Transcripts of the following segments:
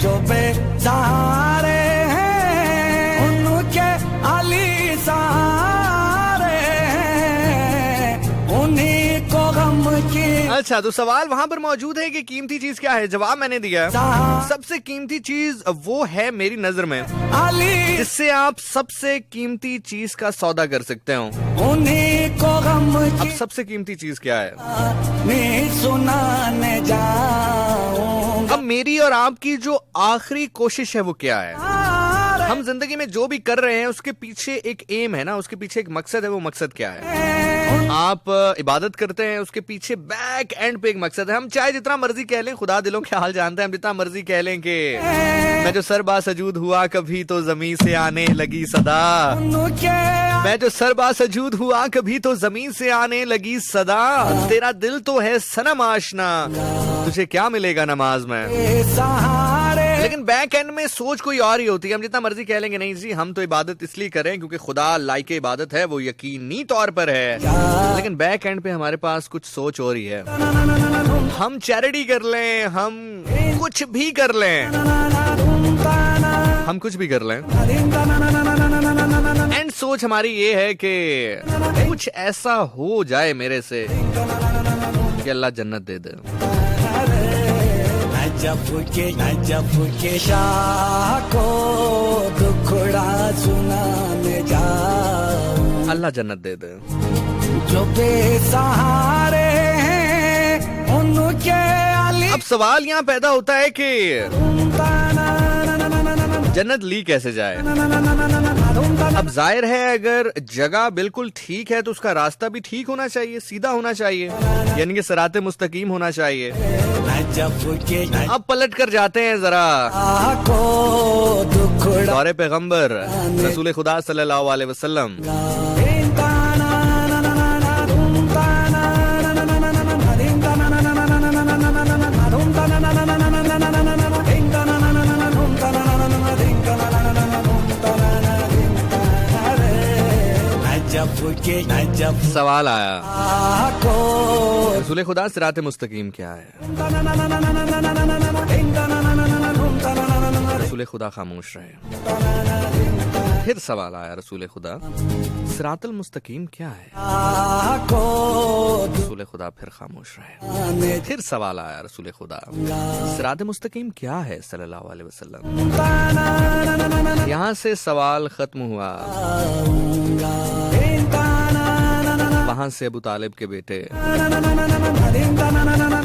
जो बेसहारे हैं उनके अली सहारे हैं, उन्हीं को गम की। अच्छा, तो सवाल वहाँ पर मौजूद है कि कीमती चीज क्या है। जवाब मैंने दिया, सबसे कीमती चीज वो है मेरी नजर में जिससे आप सबसे कीमती चीज का सौदा कर सकते हो। उन्हीं को गम अब सबसे कीमती चीज क्या है? नहीं सुनाने जाऊं। अब मेरी और आपकी जो आखिरी कोशिश है वो क्या है? हम जिंदगी में जो भी कर रहे हैं उसके पीछे एक एम है ना, उसके पीछे एक मकसद है। वो मकसद क्या है? आप इबादत करते हैं, उसके पीछे बैक एंड पे एक मकसद है। हम चाहे जितना मर्जी कह लें, खुदा दिलों के हाल जानते हैं, हम जितना मर्जी कह लें कि मैं जो सरबा सजूद हुआ कभी तो जमीन से आने लगी सदा, मैं जो सरबा सजूद हुआ कभी तो जमीन से आने लगी सदा, तेरा दिल तो है सनम आशना, तुझे क्या मिलेगा नमाज में। लेकिन बैक एंड में सोच कोई और ही होती है। हम जितना मर्जी कह लेंगे नहीं जी हम तो इबादत इसलिए करें क्योंकि खुदा लाइक इबादत है, वो यकीनी तौर पर है, लेकिन बैक एंड पे हमारे पास कुछ सोच और ही है। हम चैरिटी कर लें, हम कुछ भी कर लें, हम कुछ भी कर लें, एंड सोच हमारी ये है कि कुछ ऐसा हो जाए मेरे से कि अल्लाह जन्नत दे दे। नजफ के शाह को दुखड़ा सुनाने जाऊं, अल्लाह जन्नत दे दे। जो बेसहारे हैं उनके अली। अब सवाल यहाँ पैदा होता है कि जन्नत ली कैसे जाए। अब जाहिर है अगर जगह बिल्कुल ठीक है तो उसका रास्ता भी ठीक होना चाहिए, सीधा होना चाहिए, यानी कि सिराते मुस्तकीम होना चाहिए। अब पलट कर जाते हैं जरा दौरे पैगंबर रसूल खुदा सल्लल्लाहु अलैहि वसल्लम। सवाल आया, रसूल खुदा सिराते मुस्तकीम क्या है? रसूल खुदा खामोश रहे। फिर सवाल आया, रसूल खुदा सिरातुल मुस्तकीम क्या है? रसूल खुदा फिर खामोश रहे। फिर सवाल आया, रसूल खुदा सिरात मुस्तकीम क्या है सल्लल्लाहु अलैहि वसल्लम। यहाँ से सवाल खत्म हुआ। वहां से अबू तालिब के बेटे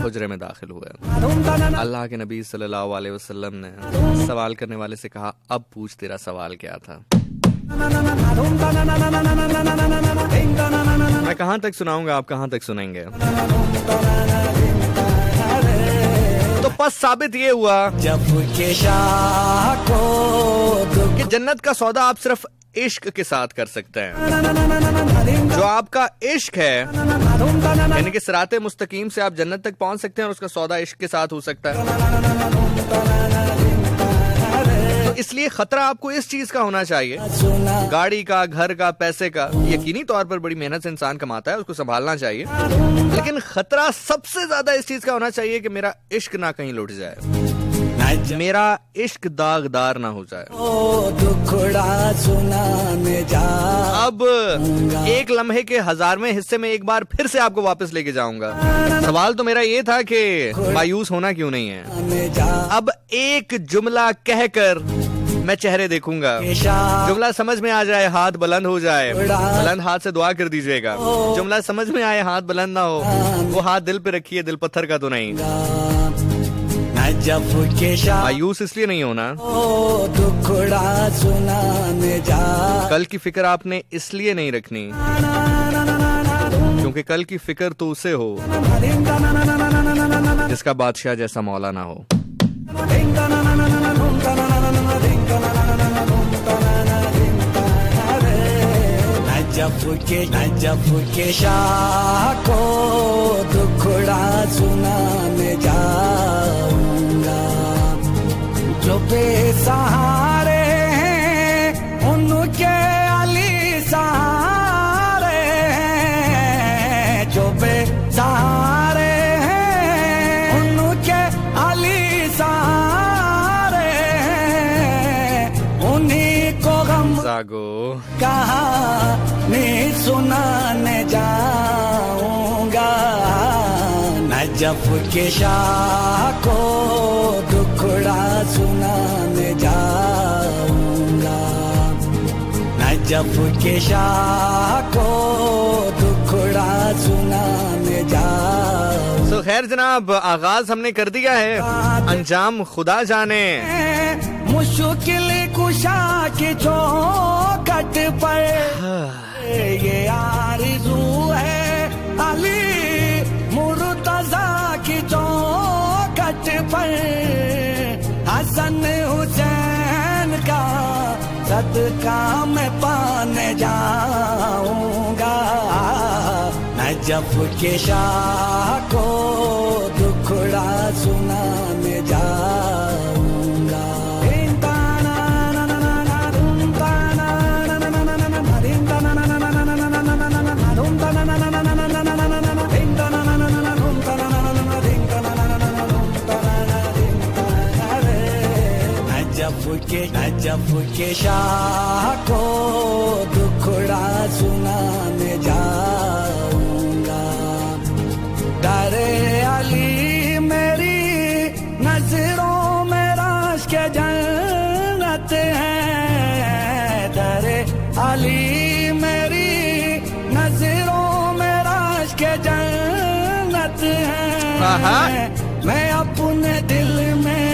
हुजरे में दाखिल हुए। अल्लाह के नबी सल्लल्लाहु अलैहि वसल्लम ने सवाल करने वाले से कहा, अब पूछ तेरा सवाल क्या था। मैं कहां तक सुनाऊंगा, आप कहां तक सुनेंगे? तो बस साबित ये हुआ कि जन्नत का सौदा आप सिर्फ इश्क के साथ कर सकते हैं। जो आपका इश्क है, यानी कि सिराते मुस्तकीम से आप जन्नत तक पहुंच सकते हैं और उसका सौदा इश्क के साथ हो सकता है। तो इसलिए खतरा आपको इस चीज का होना चाहिए, गाड़ी का, घर का, पैसे का। यकीनी तौर पर बड़ी मेहनत से इंसान कमाता है, उसको संभालना चाहिए, लेकिन खतरा सबसे ज्यादा इस चीज का होना चाहिए कि मेरा इश्क ना कहीं लुट जाए, मेरा इश्क दागदार ना हो जाए। अब एक लम्हे के 1000वें हिस्से में एक बार फिर से आपको वापस लेके जाऊंगा। सवाल तो मेरा ये था कि मायूस होना क्यों नहीं है। अब एक जुमला कहकर मैं चेहरे देखूंगा, जुमला समझ में आ जाए हाथ बुलंद हो जाए, बुलंद हाथ से दुआ कर दीजिएगा। जुमला समझ में आए हाथ बुलंद ना हो, वो हाथ दिल पे रखिए, दिल पत्थर का तो नहीं। मायूस इसलिए नहीं होना, कल की फिक्र आपने इसलिए नहीं रखनी क्योंकि कल की फिक्र तो उसे हो जिसका बादशाह जैसा मौला ना हो। नजफ के शाह को दुखड़ा सुनाने जाऊंगा, जो बेसहारे हैं उनके अली सहारे हैं, जो बेसहारे हैं उनके अली सहारे जागो। कहानी सुनाने जाऊंगा, नजफ के शाह को दुखड़ा सुनाने जाऊंगा, नजफ के शाह को दुखड़ा सुनाने जाऊंगा। तो खैर जनाब, आगाज हमने कर दिया है, अंजाम खुदा जाने। मुश्किल कुशा की चौखट पर ये आरज़ू है, अली मुर्तज़ा की चौखट पर हसन हुसैन का सदका मैं पाने जाऊंगा, नजफ के शाह को दुखड़ा सुनाने जाऊंगा। नजफ के शाह को दुखड़ा सुनाने जाऊंगा, डरे अली मेरी नजरों में राश के जन्नत है, डरे अली मेरी नजरों में राश के जन्नत है, मैं अपने दिल में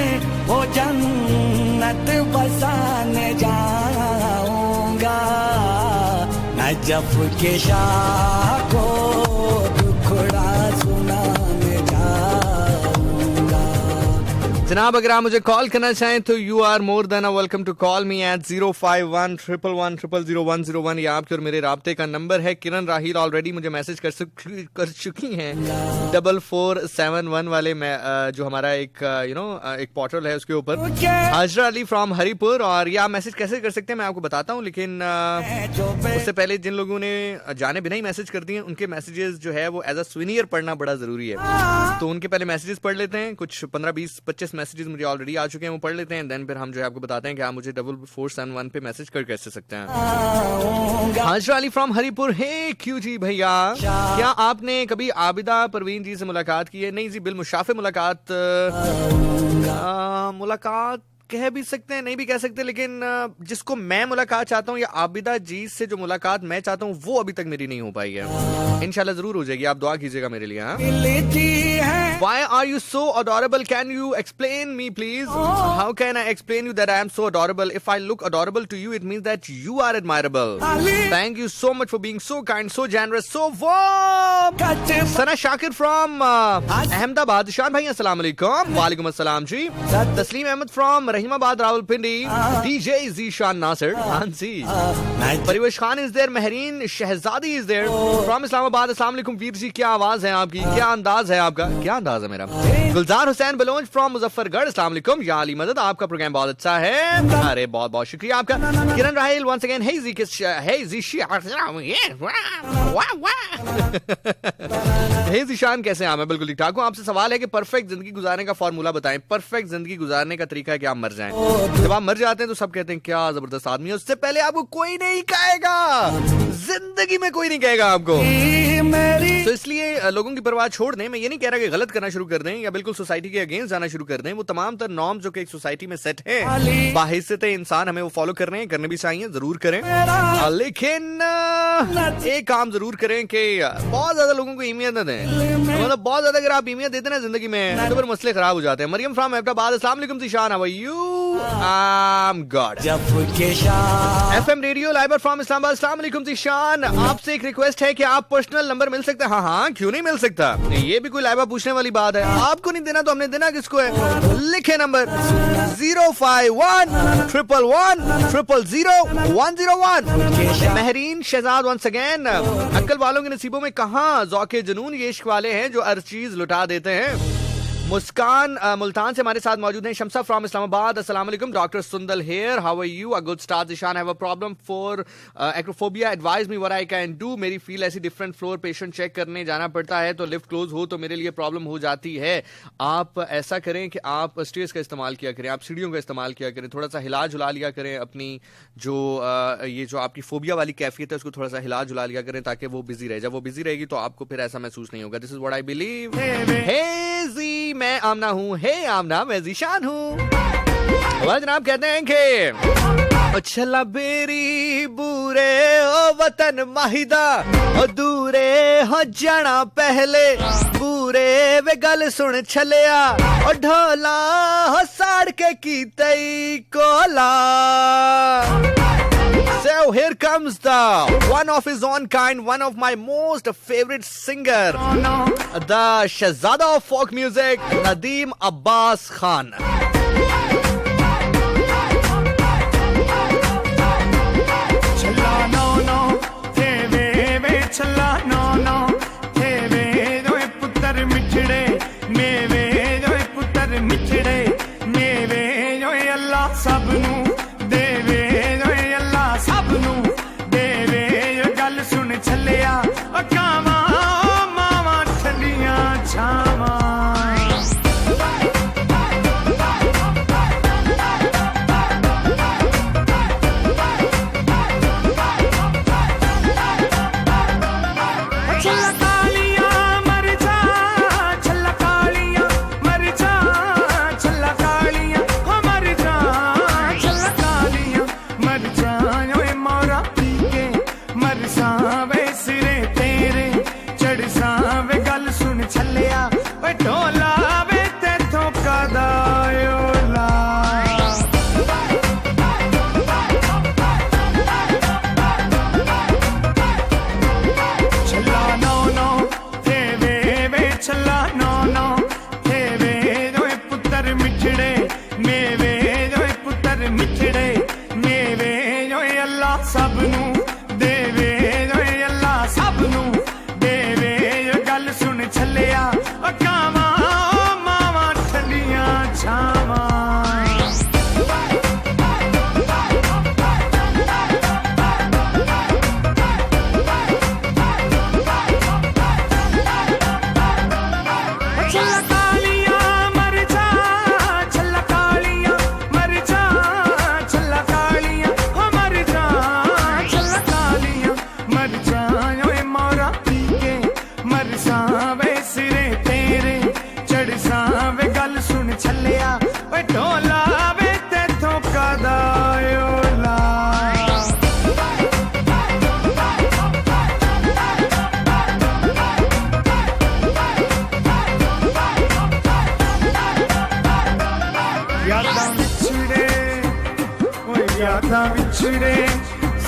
वो जन्नत बसाने जाऊंगा, नजफ के शाह को दुखड़ा सुनाने जाऊंगा। जनाब अगर आप मुझे कॉल करना चाहें तो you are more than welcome to call me at 05111001001। ये आपके और मेरे राब्ते का नंबर है। किरण राहील ऑलरेडी मुझे मैसेज कर चुकी हैं 4471 वाले में, जो हमारा एक एक पोर्टल है उसके ऊपर। हाजरा अली फ्रॉम हरिपुर, और ये आप मैसेज कैसे कर सकते हैं मैं आपको बताता हूँ, लेकिन उससे पहले जिन लोगों ने जाने बिना ही मैसेज कर दिए उनके मैसेजेस जो है वो एज अ सुवेनियर पढ़ना बड़ा जरूरी है, तो उनके पहले मैसेजेस पढ़ लेते हैं। कुछ 15-20-25 मैसेजेस मुझे ऑलरेडी आ चुके हैं, वो पढ़ लेते हैं, देन फिर हम जो है आपको बताते हैं कि आप मुझे 4471 पे मैसेज कर कैसे सकते हैं। हाजरा अली फ्रॉम हरिपुर, हे क्यों जी भैया, क्या आपने कभी आबिदा परवीन जी से मुलाकात की है? नहीं जी, बिल मुशाफे मुलाकात कह भी सकते हैं, नहीं भी कह सकते, लेकिन जिसको मैं मुलाकात चाहता हूँ या आबिदा जी से जो मुलाकात मैं चाहता हूँ वो अभी तक मेरी नहीं हो पाई है। इंशाल्लाह जरूर हो जाएगी, आप दुआ कीजिएगा मेरे लिए। Why are you so adorable? Can you explain me please? How can I explain you that I am so adorable? If I look adorable to you, it means that you are admirable. Thank you so much for being so kind, so generous, so warm. Sana Shakir from Ahmedabad. Ishan bhai, assalamu alaikum. Walaikum assalam ji. Tasleem Ahmed from Rahimabad, Rawalpindi. DJ Zishan Nasir. Hansi. Parivesh Khan is there. Mehreen Shehzadi is there. From Islamabad. Assalamu alaikum Veer ji, क्या आवाज है आपकी, क्या अंदाज है आपका, क्या अंदाज है मेरा। गुलजार हुसैन बलोच फ्रॉम मुजफ्फरगढ़, अस्सलाम वालेकुम। या अली मदद, आपका प्रोग्राम बहुत अच्छा है, अरे बहुत बहुत शुक्रिया आपका। किरण राहिल वंस अगेन, हे जी किस हे जीशान कैसे हैं आप? मैं बिल्कुल ठीक ठाक हूँ। आपसे सवाल है कि परफेक्ट जिंदगी गुजारने का फॉर्मूला बताएं। परफेक्ट जिंदगी गुजारने का तरीका है कि आप मर जाएं। जब आप मर जाते हैं तो सब कहते हैं क्या जबरदस्त आदमी है, उससे पहले आपको कोई नहीं कहेगा, जिंदगी में कोई नहीं कहेगा आपको। तो इसलिए लोगों की परवाह छोड़ दें। मैं ये नहीं कह रहा कि गलत करना शुरू कर दें या बिल्कुल सोसाइटी के अगेंस्ट जाना शुरू कर दें। वो तमाम तर नॉर्म जो कि एक सोसाइटी में सेट है, बाहिस्सत इंसान हमें वो फॉलो करने हैं, करने भी चाहिए, जरूर करें, लेकिन एक काम जरूर करें कि बहुत ज्यादा लोगों को अहमियत न दें। मतलब बहुत ज्यादा अगर आप अहमियत देते ना जिंदगी में तो फिर मसले खराब हो जाते हैं। मरियम फ्रॉम अहमदाबाद, अस्सलाम वालेकुम Zeeshan, how are you? I am good. FM radio लाइबर फ्रॉम इस्लामाबाद, अस्सलाम वालेकुम जीशान, आपसे एक रिक्वेस्ट है कि आप पर्सनल नंबर मिल सकते हैं? हाँ हाँ, क्यों नहीं मिल सकता, ये भी कोई लाइबा पूछने वाली बात है। आपको नहीं देना तो हमने देना किसको है? लिखे number 05111000101। Mehreen Shahzad once again, अक्ल वालों के नसीबों में कहां ज़ौक़े जुनून ये इश्क वाले हैं जो हर चीज लुटा देते हैं। मुस्कान मुल्तान से हमारे साथ मौजूद हैं. शमसा फ्रॉम इस्लामाबाद. अस्सलाम वालेकुम. Doctor Sundal here. How are you? A good start. Zishan, I have a problem for acrophobia. Advise me what I can do. मेरी फील ऐसी डिफरेंट फ्लोर पेशेंट चेक करने जाना पड़ता है तो लिफ्ट क्लोज हो तो मेरे लिए प्रॉब्लम हो जाती है. आप ऐसा करें कि आप स्टेयर्स का इस्तेमाल किया करें, आप सीढ़ियों का इस्तेमाल किया करें, थोड़ा सा हिला जुला लिया करें अपनी जो ये जो आपकी फोबिया वाली कैफियत है उसको थोड़ा सा हिला जुला लिया करें ताकि वो बिजी रहे. जब वो बिजी रहेगी तो आपको फिर ऐसा महसूस नहीं होगा. This is what I believe. Hey मैं आमना हूँ. हे आमना, मैं जीशान हूँ. जनाब कहते हैं कि छला बेरी बूरे ओ वतन माहिदा ओ दूरे हो जाना पहले बूरे वे गल सुन छलिया ओ ढोला हो साड़ के की तई Cola. So here comes the one of his own kind, one of my most favorite singer, the Shahzada of folk music, Nadeem Abbas Khan.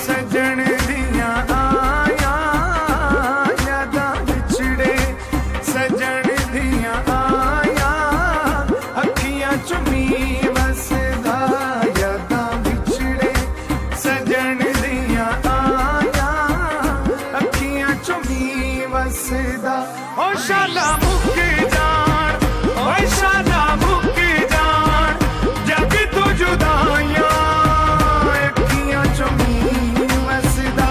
सजन दिया आया यादा विछड़े सजन दिया आया अखियां चुमी वसदा यादा विछड़े सजन दिया आया अखियां चुमी वसदा ओ शाला मुक जान ओ शाला मुक जान जग तो जुदाइयां अखियां चुमी वसदा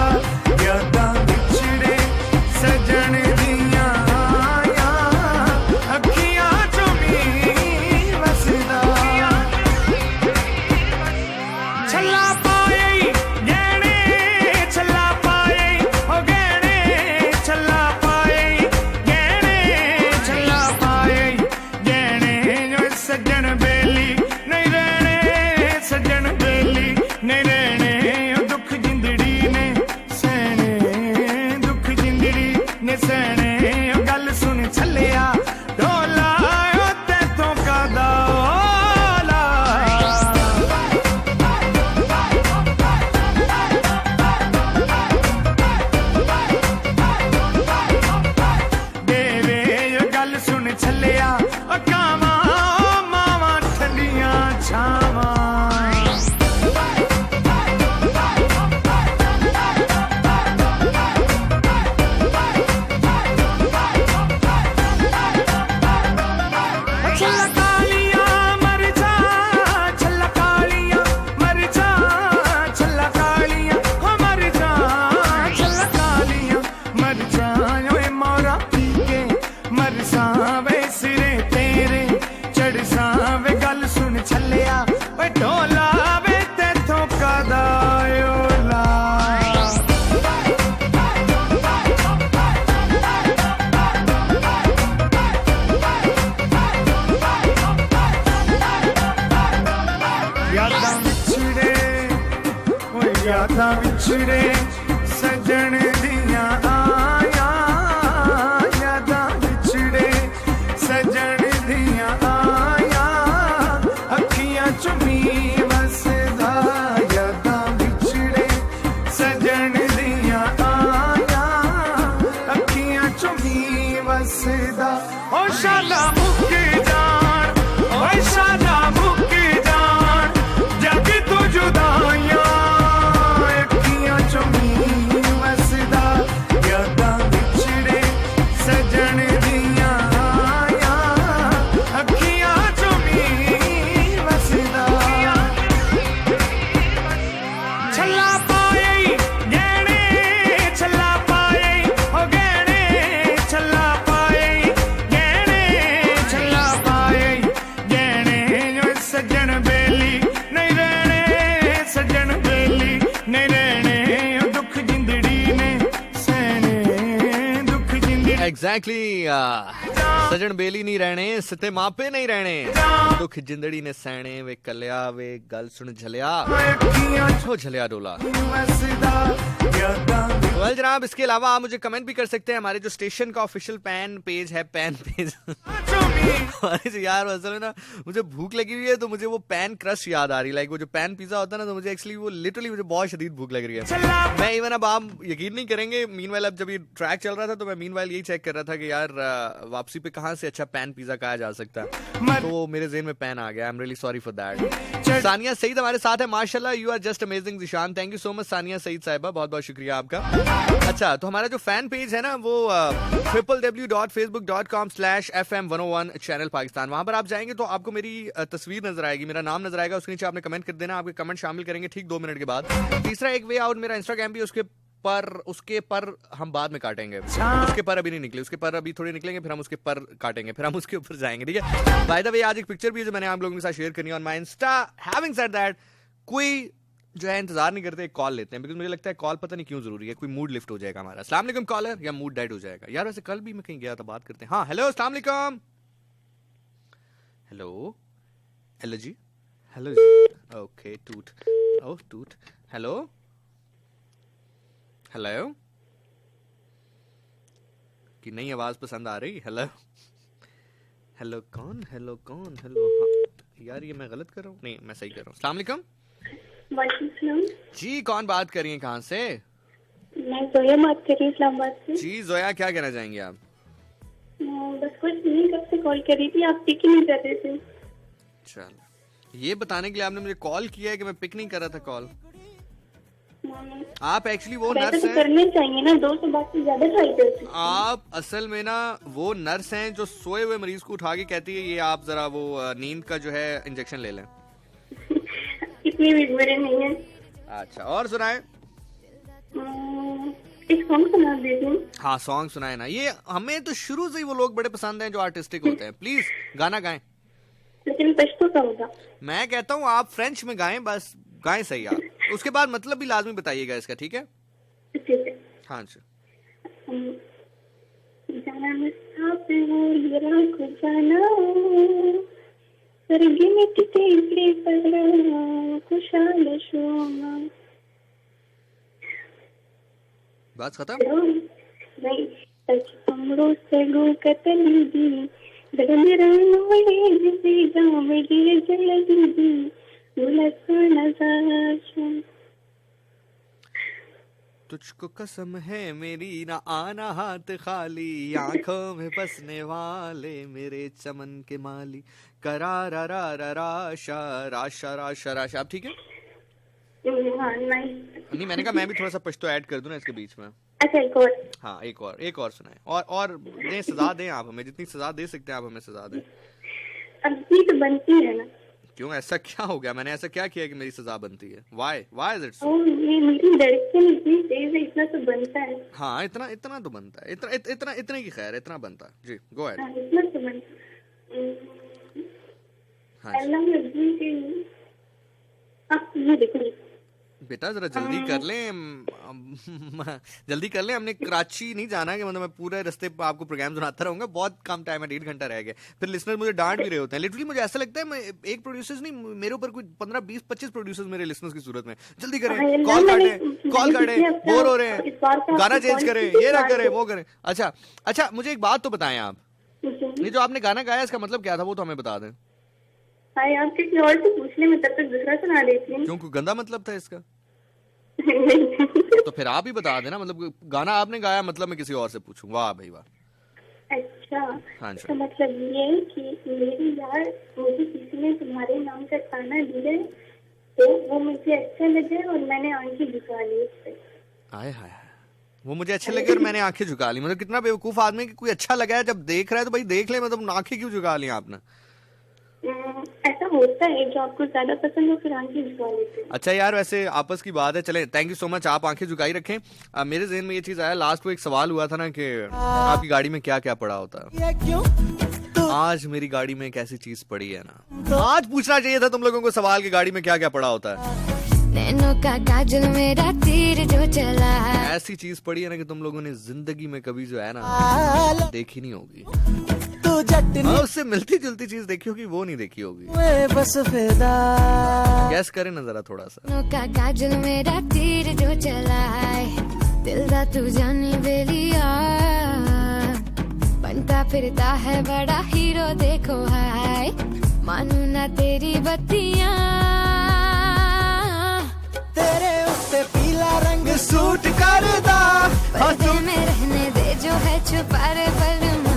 यादां विछड़े सजन दियां आया यादां विछड़े सजन दियां आया अखियां चुमी वसदा यादां विछड़े सजन दियां आया अखियां चुमी वसदा ओ शाला मुक्के जान ओ शाला मुक्के जान जब तू जुदाइयां अखियां चुमी वसदा यादां विछड़े सजन दियां आया अखियां चुमी वसदा छल्ला पाए गहने छल्ला पाए ओ गहने छल्ला पाए गहने छल्ला पाए गहने जो सजन बेली नहीं रहने सजन बेली नहीं रहने ओ दुख जिंदड़ी ने सहने दुख जिंदड़ी एग्जैक्टली सजन बेली नहीं रहने सते मापे नहीं रहने दुख जिंदड़ी ने सहने वे कलिया वे गल सुन झलिया अखियां हो झलिया डोला। वसदा यादां वेल जनाब, इसके अलावा आप मुझे कमेंट भी कर सकते हैं। हमारे जो स्टेशन का ऑफिशियल पैन पेज है, पैन पेज चुमी अरे जी यार, असल में ना मुझे भूख लगी हुई है तो मुझे वो पैन क्रश याद आ रही है। लाइक वो जो पैन पिज्जा होता है ना, तो मुझे एक्चुअली वो लिटरली मुझे बहुत शदीद भूख लग रही है। मैं इवन अब आप यकीन नहीं करेंगे, मीनवाइल अब जब ये ट्रैक चल रहा था तो मैं मीनवाइल यही चेक कर रहा था कि यार वापसी पे कहाँ से अच्छा पैन पिज्जा खाया जा सकता है, तो मेरे जेहन में पैन आ गया। I am really sorry for that. Sania Saeed हमारे साथ है, माशाल्लाह you are just amazing Zeeshan. Thank you so much Sania Saeed साहिबा, बहुत बहुत शुक्रिया आपका। अच्छा, तो हमारा जो फैन पेज है ना वो www.facebook.com/FM101 चैनल पाकिस्तान, वहां पर आप जाएंगे तो आपको मेरी तस्वीर नजर आएगी, मेरा नाम नजर आएगा, उसके नीचे आपने कमेंट कर देना। आपके कमेंट शामिल करेंगे ठीक 2 मिनट के बाद। तीसरा एक वे आउट मेरा इंस्टाग्राम भी, उसके पर हम बाद में काटेंगे। उसके पर अभी नहीं निकले, उसके पर अभी थोड़े निकलेंगे, फिर हम उसके पर काटेंगे, फिर हम उसके ऊपर जाएंगे, ठीक है। बाय द वे आज एक पिक्चर भी है जो मैंने आप लोगों के साथ शेयर करनी है on my Insta. Having said that, कोई जो है इंतजार नहीं करते, एक कॉल लेते हैं, बिकॉज मुझे लगता है कॉल पता नहीं क्यों जरूरी है, कोई मूड लिफ्ट हो जाएगा हमारा। अस्सलाम वालेकुम कॉलर, या मूड डेड हो जाएगा यार। वैसे कल भी मैं कहीं गया था, बात करते हैं। हाँ हेलो, अस्सलाम वालेकुम। हेलो हेलो जी, हेलो जी, ओके टूट, ओह टूट, हेलो हेलो, कि नई आवाज पसंद आ रही। हेलो हेलो कौन, हेलो कौन, हेलो हाँ यार, ये मैं गलत कर रहा हूँ, नहीं मैं सही कर रहा हूँ। अस्सलाम वालेकुम वालेकुम जी, कौन बात कर रही हैं, कहाँ से? मैं जोया बात कर रही हूँ इस्लामाबाद से। जी जोया, क्या कहना चाहेंगे आप? बस कुछ नहीं, कब से कॉल कर रही थी, आप पिक ही नहीं कर रहे थे। चलो, ये बताने के लिए आपने मुझे कॉल किया है कि मैं पिक नहीं कर रहा था कॉल। आप एक्चुअली वो नर्स तो हैं, करने चाहिए ना, 2 से बात से ज्यादा ट्राई करती हूँ। आप असल में ना वो नर्स हैं जो सोए हुए मरीज को उठा के कहती है ये आप जरा वो नींद का जो है इंजेक्शन ले लें। इतनी भी बुरे नहीं है। अच्छा, और सुनाएं। एक सॉन्ग सुना दीजिए। हाँ सॉन्ग सुनाए ना, ये हमें तो शुरू से ही वो लोग बड़े पसंद हैं जो आर्टिस्टिक होते हैं। प्लीज गाना गाएं। लेकिन पश्तो का होगा। मैं कहता हूँ आप फ्रेंच में गाएं, बस गाएं सही आप, उसके बाद मतलब भी लाजमी बताइएगा इसका, ठीक है? ठीक है। हाँ जी। जाना मुसाफिर हो जरा को जाना सरगी में कितने पड़ा खुशाल शोमा। बात खत्म। नहीं सच हमरो से गो कतली दी दरम रंगोले जिसे गाँव में गिर जल दी तुझको कसम है मेरी ना आना हाथ खाली, आंखों में बसने वाले मेरे चमन के माली, करारा रा रा राशा राशा राशा राशा। आप ठीक है? हाँ नहीं मैंने कहा मैं भी थोड़ा सा पश्तो ऐड कर दूं ना इसके बीच में। अच्छा एक और। हाँ एक और सुनाए, और दें, सजा दें आप हमें, जितनी सजा दे सकते हैं आप हमें सजा दें। अभी तो बनती है ना। क्यों, ऐसा क्या हो गया, मैंने ऐसा क्या किया कि मेरी सजा बनती है? Why is it so? ये मेरी धड़कन इतनी तेज है, इतना तो बनता है। हाँ इतना तो बनता है, इतने की खैर, इतना बनता है जी। Go ahead. हाँ, इतना तो बनता है। हाँ अल्लाह नबी के आप ये देखो बेटा जरा जल्दी कर लें, जल्दी कर लें, हमने कराची नहीं जाना है कि मतलब मैं पूरे रास्ते पर आपको प्रोग्राम सुनाता रहूंगा, बहुत कम टाइम है, 1.5 घंटा रह गया, फिर लिसनर मुझे डांट भी रहे होते हैं। लिटरली मुझे ऐसा लगता है मैं एक प्रोड्यूसर्स नहीं, मेरे ऊपर कोई 15 20 25 प्रोड्यूसर्स मेरे लिसनर्स की सूरत में, जल्दी करें, कॉल काटें, बोर हो रहे हैं, गाना चेंज करें, ये ना करें, वो करें। अच्छा मुझे एक बात तो बताएं आप, ये जो आपने गाना गाया इसका मतलब क्या था वो तो हमें बता दें। आप किसी और से पूछ ले, मैं तब तक दूसरा सुना देती हूँ। क्यों, कोई गंदा मतलब था इसका? तो फिर आप ही बता देना, मतलब गाना आपने गाया, मतलब मैं किसी और से पूछूं? वाह भाई वाह। अच्छा, हाँ तो मतलब ये है कि मेरी यार मुझे किसी ने तुम्हारे नाम का गाना दिया तो वो मुझे अच्छा लगे और मैंने आंखें झुका ली उस पे। हाय हाय, वो मुझे अच्छे लगे और मैंने आंखें झुका ली। मतलब कितना बेवकूफ आदमी कि कोई अच्छा लगा है, जब देख रहा है तो भाई देख ले, मतलब आंखें क्यों झुका ली आपने? ऐसा होता है, जो आपको ज्यादा पसंद हो फिर आंखें झुका लेते हैं। अच्छा यार, वैसे आपस की बात है, चले, थैंक यू सो मच, आप आंखें झुकाई रखें। मेरे ज़हन में ये चीज आया, लास्ट को एक सवाल हुआ था ना कि आपकी गाड़ी में क्या क्या पड़ा होता है। आज मेरी गाड़ी में एक ऐसी चीज पड़ी है ना, आज पूछना चाहिए था तुम लोगों को सवाल की गाड़ी में क्या क्या पड़ा होता है। नैनों का काजल मेरा तीर जो चला, ऐसी चीज पड़ी है ना कि तुम लोगों ने जिंदगी में कभी जो है ना देखी नहीं होगी। उससे मिलती जुलती चीज देखी होगी, वो नहीं देखी होगी। बस फिदा गैस करें ना जरा थोड़ा सा। नैनों का काजल मेरा तीर जो चला, दिल दा तू जानी बेलिया, बनता फिरता है बड़ा हीरो देखो हाय, मानू ना तेरी बत्तियां, तेरे उत्ते पीला रंग सूट करदा, पर्दे में रहने दे जो है छुपा रे बलमा।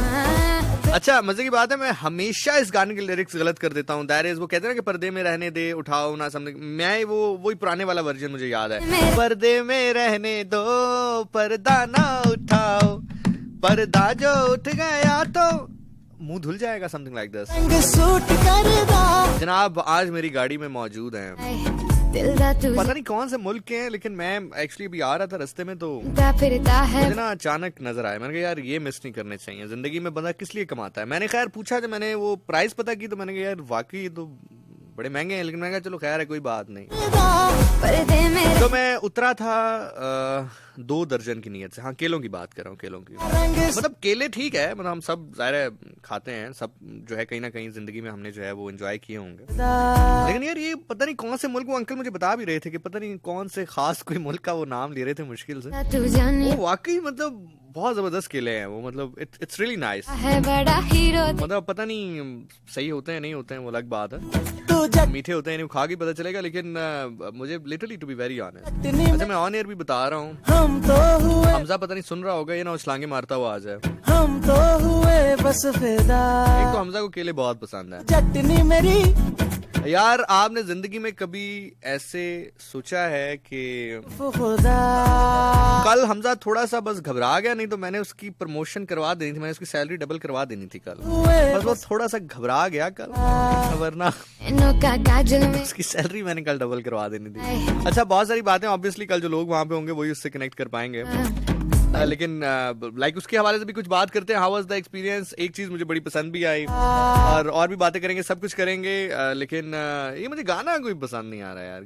अच्छा मजे की बात है, मैं हमेशा इस गाने के लिरिक्स गलत कर देता हूँ। दैट इज, वो कहते हैं ना कि पर्दे में रहने दे, उठाओ ना समथिंग, मैं वही पुराने वाला वर्जन मुझे याद है। पर्दे में रहने दो, पर्दा ना उठाओ, पर्दा जो उठ गया तो मुंह धुल जाएगा, समथिंग लाइक दिस। रंग सूट करदा। जनाब आज मेरी गाड़ी में मौजूद हैं, दिल दा तू पता नहीं कौन से मुल्क के हैं, लेकिन मैं एक्चुअली अभी आ रहा था रास्ते में तो बनता फिरता है, मुझे ना अचानक नजर आया। मैंने कहा यार ये मिस नहीं करने चाहिए, जिंदगी में बंदा किस लिए कमाता है। मैंने खैर पूछा, जब मैंने वो प्राइस पता की तो मैंने कहा यार वाकई तो बड़े महंगे हैं, लेकिन मैंने कहा चलो खैर है, कोई बात नहीं। पर्दे में तो मैं उतरा था 2 दर्जन की नीयत से। हाँ, केलों की बात कर रहा हूँ, केलों की। मतलब केले ठीक है, मतलब हम सब जाहिर है खाते हैं, सब जो है कहीं ना कहीं जिंदगी में हमने जो है वो एंजॉय किए होंगे। लेकिन यार ये पता नहीं कौन से मुल्क, वो अंकल मुझे बता भी रहे थे कि पता नहीं कौन से खास कोई मुल्क का वो नाम ले रहे थे मुश्किल से। तू जानी वो वाकई मतलब बहुत जबरदस्त केले हैं वो, मतलब इट्स रियली नाइस। है बड़ा हीरो, मतलब पता नहीं सही होते हैं नहीं होते हैं वो अलग बात है, तू जट मीठे होते हैं नहीं, खा के पता चलेगा। लेकिन मुझे literally to be very honest, टनी अच्छा मैं ऑन एयर भी बता रहा हूँ, हम तो हुए, हमजा पता नहीं सुन रहा होगा, ये ना उछलांगे मारता हुआ आ जाए। हम तो हुए बस फिदा। एक तो हमजा को केले बहुत पसंद है। जटनी मेरी यार आपने जिंदगी में कभी ऐसे सोचा है कि खुदा, कल हमजा थोड़ा सा बस घबरा गया, नहीं तो मैंने उसकी प्रमोशन करवा देनी थी, मैंने उसकी सैलरी डबल करवा देनी थी कल, बस वो थोड़ा सा घबरा गया कल, वरना नैनों का काजल में उसकी सैलरी मैंने कल डबल करवा देनी थी। अच्छा बहुत सारी बातें ऑब्वियसली कल जो लोग वहां पे होंगे वही उससे कनेक्ट कर पाएंगे, लेकिन लाइक उसके हवाले से भी कुछ बात करते हैं। How was the experience? एक चीज मुझे बड़ी पसंद भी आई, और भी बातें करेंगे, सब कुछ करेंगे, लेकिन ये मुझे गाना कोई पसंद नहीं आ रहा है यार,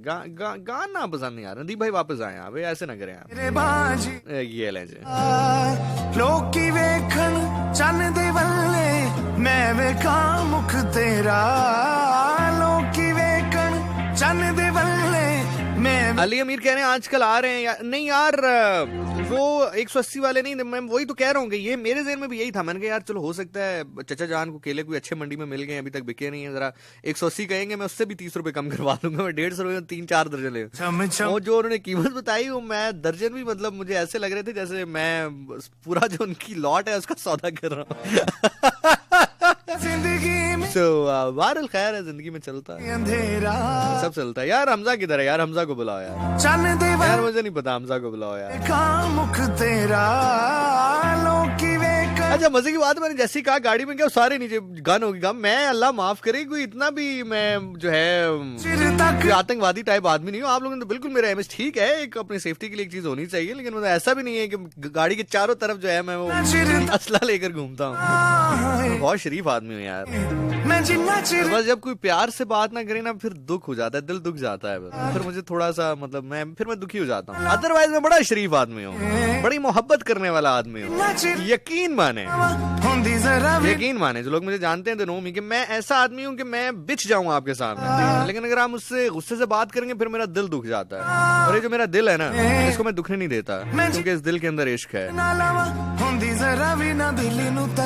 गाना पसंद नहीं आ रहा। दीप भाई वापस आए आप, ऐसे ना करें आप। तेरे बाजी ये ले जी। लोकी वेखन चन दे वल्ले, मैं वेखा मुख तेरा, लोकी वेखन चन दे वल्ले, मैं अली अमीर कह रहे हैं आजकल आ रहे हैं यार, नहीं यार वो 180 वाले नहीं, मैं वही तो कह रहा हूँ कि ये मेरे ज़हन में भी यही था। मैंने कहा यार चलो हो सकता है चचा जान को केले कोई अच्छे मंडी में मिल गए, अभी तक बिके नहीं है, जरा 180 कहेंगे, मैं उससे भी 30 रुपए कम करवा दूंगा, मैं 150 रुपए में 3-4 दर्जन ले। छम छम वो जो उन्होंने कीमत बताई वो मैं दर्जन भी, मतलब मुझे ऐसे लग रहे थे जैसे मैं पूरा जो उनकी लॉट है उसका सौदा कर रहा हूँ। जिंदगी में तो बहरहाल खैर है, जिंदगी में चलता है, अंधेरा, सब चलता है। यार हमजा किधर है यार? हमजा को बुलाओ यार। चन दे यार मुझे नहीं पता, हमजा को बुलाओ यार। वेखा मुख तेरा, लोकी वेखन अच्छा मजे की बात, मैंने जैसे ही कहा गाड़ी में क्या सारे नीचे गन होगी गम, मैं अल्लाह माफ करे कोई इतना भी मैं जो है कोई आतंकवादी टाइप आदमी नहीं हूँ। आप लोगों ने तो बिल्कुल मेरा इमेज ठीक है, एक अपनी सेफ्टी के लिए एक चीज होनी चाहिए, लेकिन मतलब ऐसा भी नहीं है कि गाड़ी के चारों तरफ जो है मैं वो असला लेकर घूमता हूँ। बहुत शरीफ आदमी हूँ यार। तो बस जब कोई प्यार से बात ना करे ना फिर दुख हो जाता है, दिल दुख जाता है, फिर मुझे थोड़ा सा मतलब मैं दुखी हो जाता हूँ। अदरवाइज मैं बड़ा शरीफ आदमी हूँ, बड़ी मोहब्बत करने वाला आदमी हूँ। यकीन माने जो लोग मुझे जानते हैं तो नो मी कि मैं ऐसा आदमी हूँ कि मैं बिछ जाऊँ आपके सामने, लेकिन अगर आप मुझसे गुस्से से बात करेंगे फिर मेरा दिल दुख जाता है। और ये जो मेरा दिल है ना इसको मैं दुखने नहीं देता, क्योंकि इस दिल के अंदर इश्क है।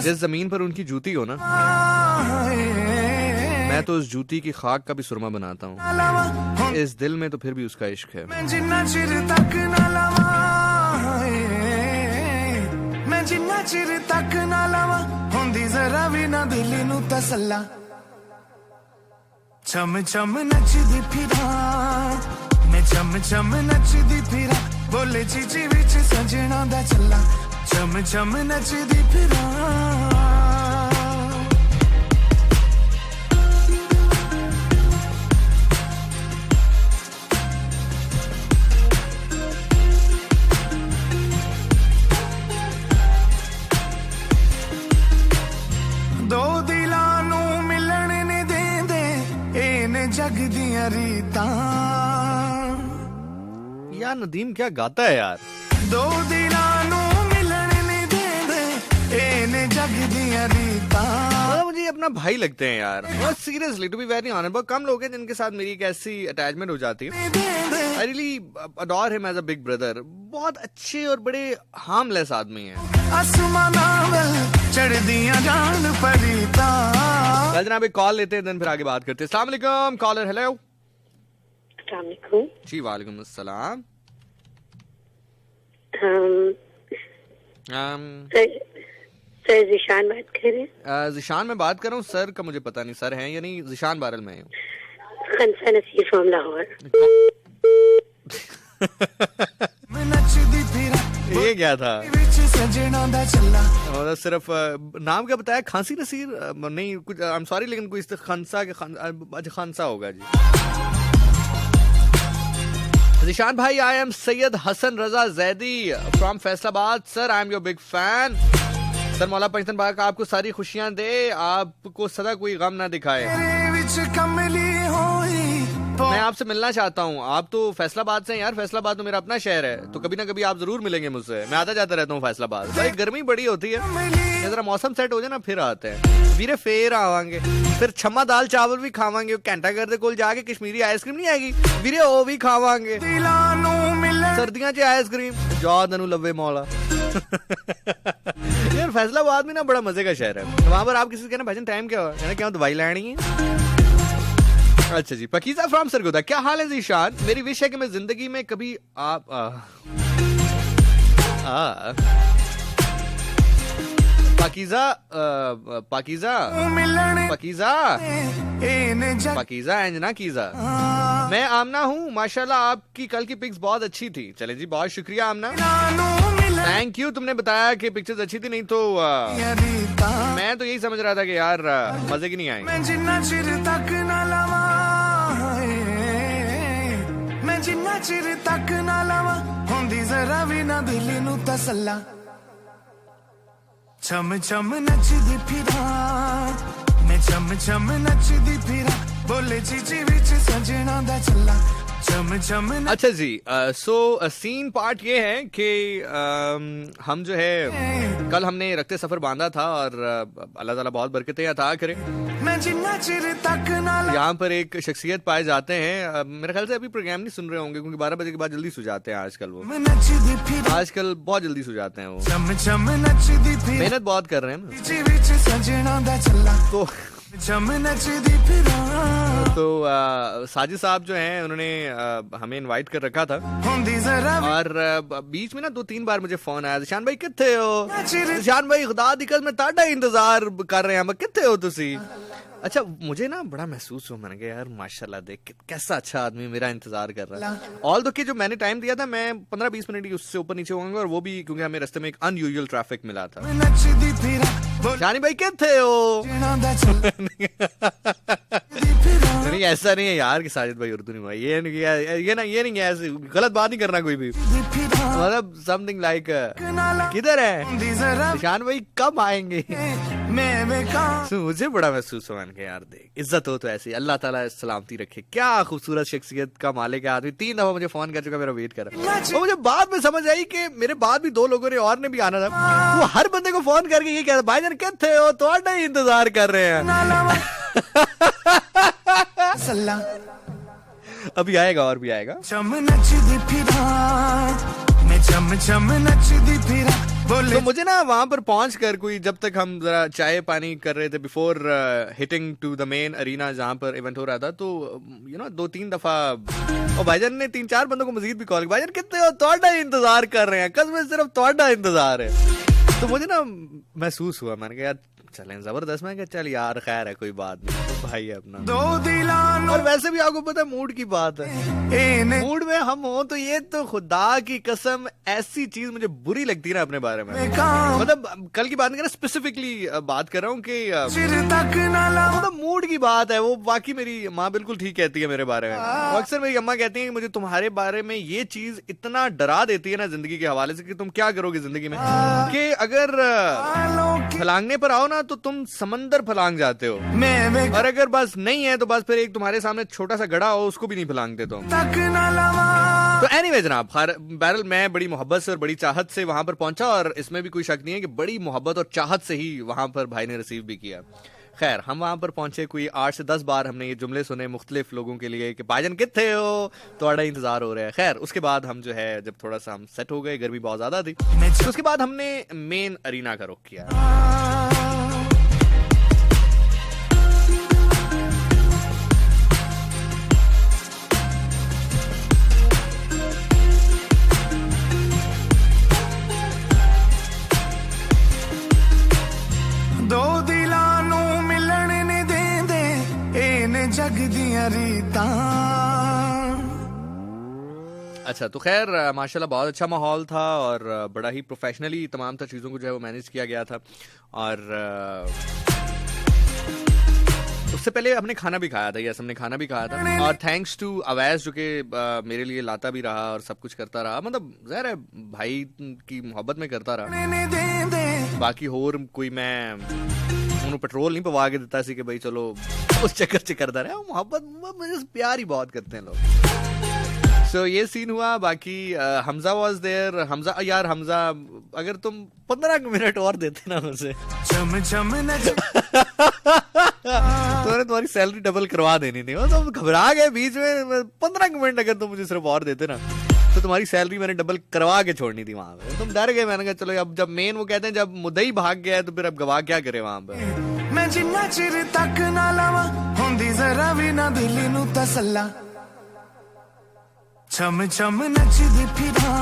जिस जमीन पर उनकी जूती हो ना मैं तो उस जूती की खाक का भी सुरमा बनाता हूँ। इस दिल में तो फिर भी उसका इश्क है। मैं जिन्ना चिर तक ना लावा होंदी जरा भी ना दिल नू तसल्ला। छम छम नचदी फिरा मैं छम छम नचदी फिरा बोले चीची विच सजना दा चला। छम छम नचदी फिरा दो दिलां नू मिलन ने देंदे एने जग दियां रीतां। यार नदीम क्या गाता है यार। दो दिलां नू मिलन ने देंदे एने जग दियां रीतां। मतलब मुझे अपना भाई लगते हैं यार, बहुत seriously to be very honest. बहुत कम लोग हैं जिनके साथ मेरी एक ऐसी अटैचमेंट हो जाती है। I really adore him as a big brother. बहुत अच्छे और बड़े हार्मलेस आदमी हैं। आसमानावल चढ़दियां जान परीता। जनाब एक कॉल लेते हैं देन फिर आगे बात करते हैं। अस्सलाम वालेकुम कॉलर। हेलो जी वालेकुम अस्सलाम। सर जिशान बात कर रहे हैं। जिशान मैं बात कर रहा हूँ, सर का मुझे पता नहीं सर हैं या नहीं। जिशान बारल में हूँ। खनसा नसीर फ्रॉम लाहौर। ये क्या था? और सिर्फ नाम क्या बताया? खांसी नसीर नहीं कुछ, आई एम सॉरी, लेकिन कोई खानसा के खानसा होगा जी। जिशान भाई, I am Syed Hasan Raza Zaidi from Faisalabad. Sir I am your big fan. Sir मौला पंचतन बाग का आपको सारी खुशियां दे, आपको सदा कोई गम ना दिखाए। मैं आपसे मिलना चाहता हूँ। आप तो फैसलाबाद से हैं यार, फैसलाबाद तो मेरा अपना शहर है, तो कभी ना कभी आप जरूर मिलेंगे मुझसे। मैं आता जाता रहता हूँ फैसलाबाद। भाई गर्मी बड़ी होती है, जरा मौसम सेट हो जाए ना फिर आते हैं वीरे, फिर आवांगे, फिर छम्मा दाल चावल भी खावांगे। घंटा घर दे कोल जाके कश्मीरी आइसक्रीम नहीं आएगी वीरे, वो भी खावांगे। सर्दियां च आइसक्रीम जा दनू लवे मौला। यार फैसलाबाद में ना बड़ा मजे का शहर है। वहां पर आप किसी से कहना भाईजान टाइम क्या हुआ, क्या दवाई लेनी है। अच्छा जी। पकीजा फ्रॉम सरगोदा, क्या हाल है जीशान? मेरी विश है कि मैं जिंदगी में कभी आप पाकीजा पाकीजा पाकीजा पाकीजा एंजना कीजा। मैं आमना हूँ, माशाल्लाह आपकी कल की पिक्स बहुत अच्छी थी। चले जी, बहुत शुक्रिया आमना, थैंक यू। तुमने बताया कि पिक्चर्स अच्छी थी, नहीं तो मैं तो यही समझ रहा था कि यार मजे की नहीं आएंगे। मैं जिन्ना चिर तक ना लावा होंदी जरा भी ना दिल नू तसल्ला। छम छम नचदी फिरा मैं छम छम नचदी फिरा बोले चीची विच सजना दा चला। अच्छा जी, सो सीन पार्ट ये है कि हम जो है कल हमने रखते सफर बांधा था और अल्लाह ताला बहुत बरकतें अता करे। यहाँ पर एक शख्सियत पाए जाते हैं, मेरे ख्याल से अभी प्रोग्राम नहीं सुन रहे होंगे क्योंकि 12 बजे के बाद जल्दी सो जाते हैं आजकल। वो आजकल बहुत जल्दी सो जाते हैं, वो मेहनत बहुत कर रहे हैं। तो साजिद साहब जो हैं उन्होंने हमें इनवाइट कर रखा था होंदी जरा और बीच में ना 2-3 बार मुझे फोन आया, जिशान भाई किथे हो, जिशान भाई खुदा दी कसम ताड़ा इंतजार कर रहे हैं हम, किथे हो तुसी। अच्छा मुझे ना बड़ा महसूस हुआ, मैंने कहा यार माशाल्लाह देख कैसा अच्छा आदमी मेरा इंतजार कर रहा है। ऑल दो कि जो मैंने टाइम दिया था मैं 15-20 मिनट ही उससे ऊपर नीचे होंगे, और वो भी क्योंकि हमें रास्ते में एक अनयूजुअल ट्रैफिक मिला था। नचदी फिरा जानी भाई किथे हो। बोलना दा चला नहीं ऐसा नहीं है यार कि साजिद भाई उर्दू नहीं हुआ, ये नहीं है, ऐसे गलत बात नहीं करना कोई भी, मतलब समथिंग लाइक किधर है होंदी जरा निशान भाई कब आएंगे। मैं बेकार तो मुझे बड़ा महसूस हुआ कि यार देख इज्जत हो तो ऐसी, अल्लाह ताला सलामती रखे, क्या खूबसूरत शख्सियत का मालिक है आदमी। 3 दफा मुझे फोन कर चुका, मेरा वेट कर रहा है। और मुझे बाद में समझ आई कि मेरे बाद भी 2 लोगों ने और ने भी आना था, वो हर बंदे को फोन करके ये कहता भाईजान किथे हो, तो ही इंतजार कर रहे हैं। सल्ला अभी आएगा और भी आएगा। चम नचदी फिरा मैं चम नचदी फिरा बोले तो मुझे ना वहां पर पहुंच कर कोई, जब तक हम जरा चाय पानी कर रहे थे before hitting to the main arena जहां पर इवेंट हो रहा था, तो 2-3 दफा और भाईजान ने 3-4 बंदों को मजीद भी कॉल किया, भाईजान कितने हो, तोड़ा इंतजार कर रहे हैं, कसम सिर्फ तोड़ा इंतजार है। तो मुझे ना महसूस हुआ, मैंने कहा यार चलें जबरदस्त, मैं चल यार खैर है कोई बात नहीं, तो भाई है अपना। दो दिलानो और वैसे भी आपको पता है मूड की बात है, एने मूड में हम हो तो ये तो खुदा की कसम ऐसी चीज मुझे बुरी लगती है ना अपने बारे में, काम मतलब कल की बात नहीं कर रहा, स्पेसिफिकली बात कर रहा हूँ कि चिर तक ना लाओ मतलब मूड की बात है वो। बाकी मेरी माँ बिल्कुल ठीक कहती है मेरे बारे में, वो अक्सर मेरी अम्मा कहती है कि मुझे तुम्हारे बारे में ये चीज इतना डरा देती है ना जिंदगी के हवाले से कि तुम क्या करोगे जिंदगी में, कि अगर फलांगने पर आओ ना तो तुम समंदर फलांग जाते हो, मैं बेकार और अगर बस नहीं है तो बस फिर एक तुम्हारे सामने छोटा सा गड़ा हो उसको भी नहीं फलांगते तुम। तक ना लावा तो एनीवे जनाब, बहरहाल मैं बड़ी मोहब्बत से और बड़ी चाहत से वहां पर पहुंचा, और इसमें भी कोई शक नहीं है कि बड़ी मोहब्बत और चाहत से ही वहां पर भाई ने रिसीव भी किया। खैर हम वहां पर पहुंचे, कोई 8 से 10 बार हमने ये जुमले सुने मुख्तलिफ लोगों के लिए कि भाईजान किथे हो, तो इंतजार हो रहा है। खैर उसके बाद हम जो है जब थोड़ा सा हम सेट हो गए, गर्मी बहुत ज्यादा थी, तो उसके बाद हमने मेन अरीना का रुख किया। दो दिलानू मिलन नहीं देंदे एने जग दियां रीतां। अच्छा तो खैर माशाल्लाह बहुत अच्छा माहौल था, और बड़ा ही प्रोफेशनली तमाम तर चीज़ों को जो है वो मैनेज किया गया था, और उससे पहले हमने खाना भी खाया था, यस हमने खाना भी खाया था, और थैंक्स टू अवैस जो कि मेरे लिए लाता भी रहा और सब कुछ करता रहा, मतलब ज़ाहिर है भाई की मोहब्बत में करता रहा। नहीं देंदे बाकी होर कोई मैं उन्होंने पेट्रोल नहीं पवा के देता सी कि भाई चलो उस चक्कर से करता रहा, मोहब्बत मुझे प्यार ही बहुत करते हैं लोग। सो ये सीन हुआ। बाकी हमजा वाज देयर। हमजा यार हमजा अगर तुम 15 मिनट और देते ना मुझे चम चम नच तो तुम्हारी सैलरी डबल करवा देनी थी। तुम घबरा गए बीच में, 15 मिनट अगर तुम मुझे सिर्फ और देते ना तो तुम्हारी सैलरी मैंने डबल करवा के छोड़नी थी वहां पे। तुम डर गए, मैंने कहा चलो अब जब मेन वो कहते हैं जब मुद्दई भाग गया है तो फिर अब गवाह क्या करे वहां पे। मैं जिन्ना चिर तक ना लावा होंदी जरा भी ना दिल नू तसल्ला चम चम नचदी फिरा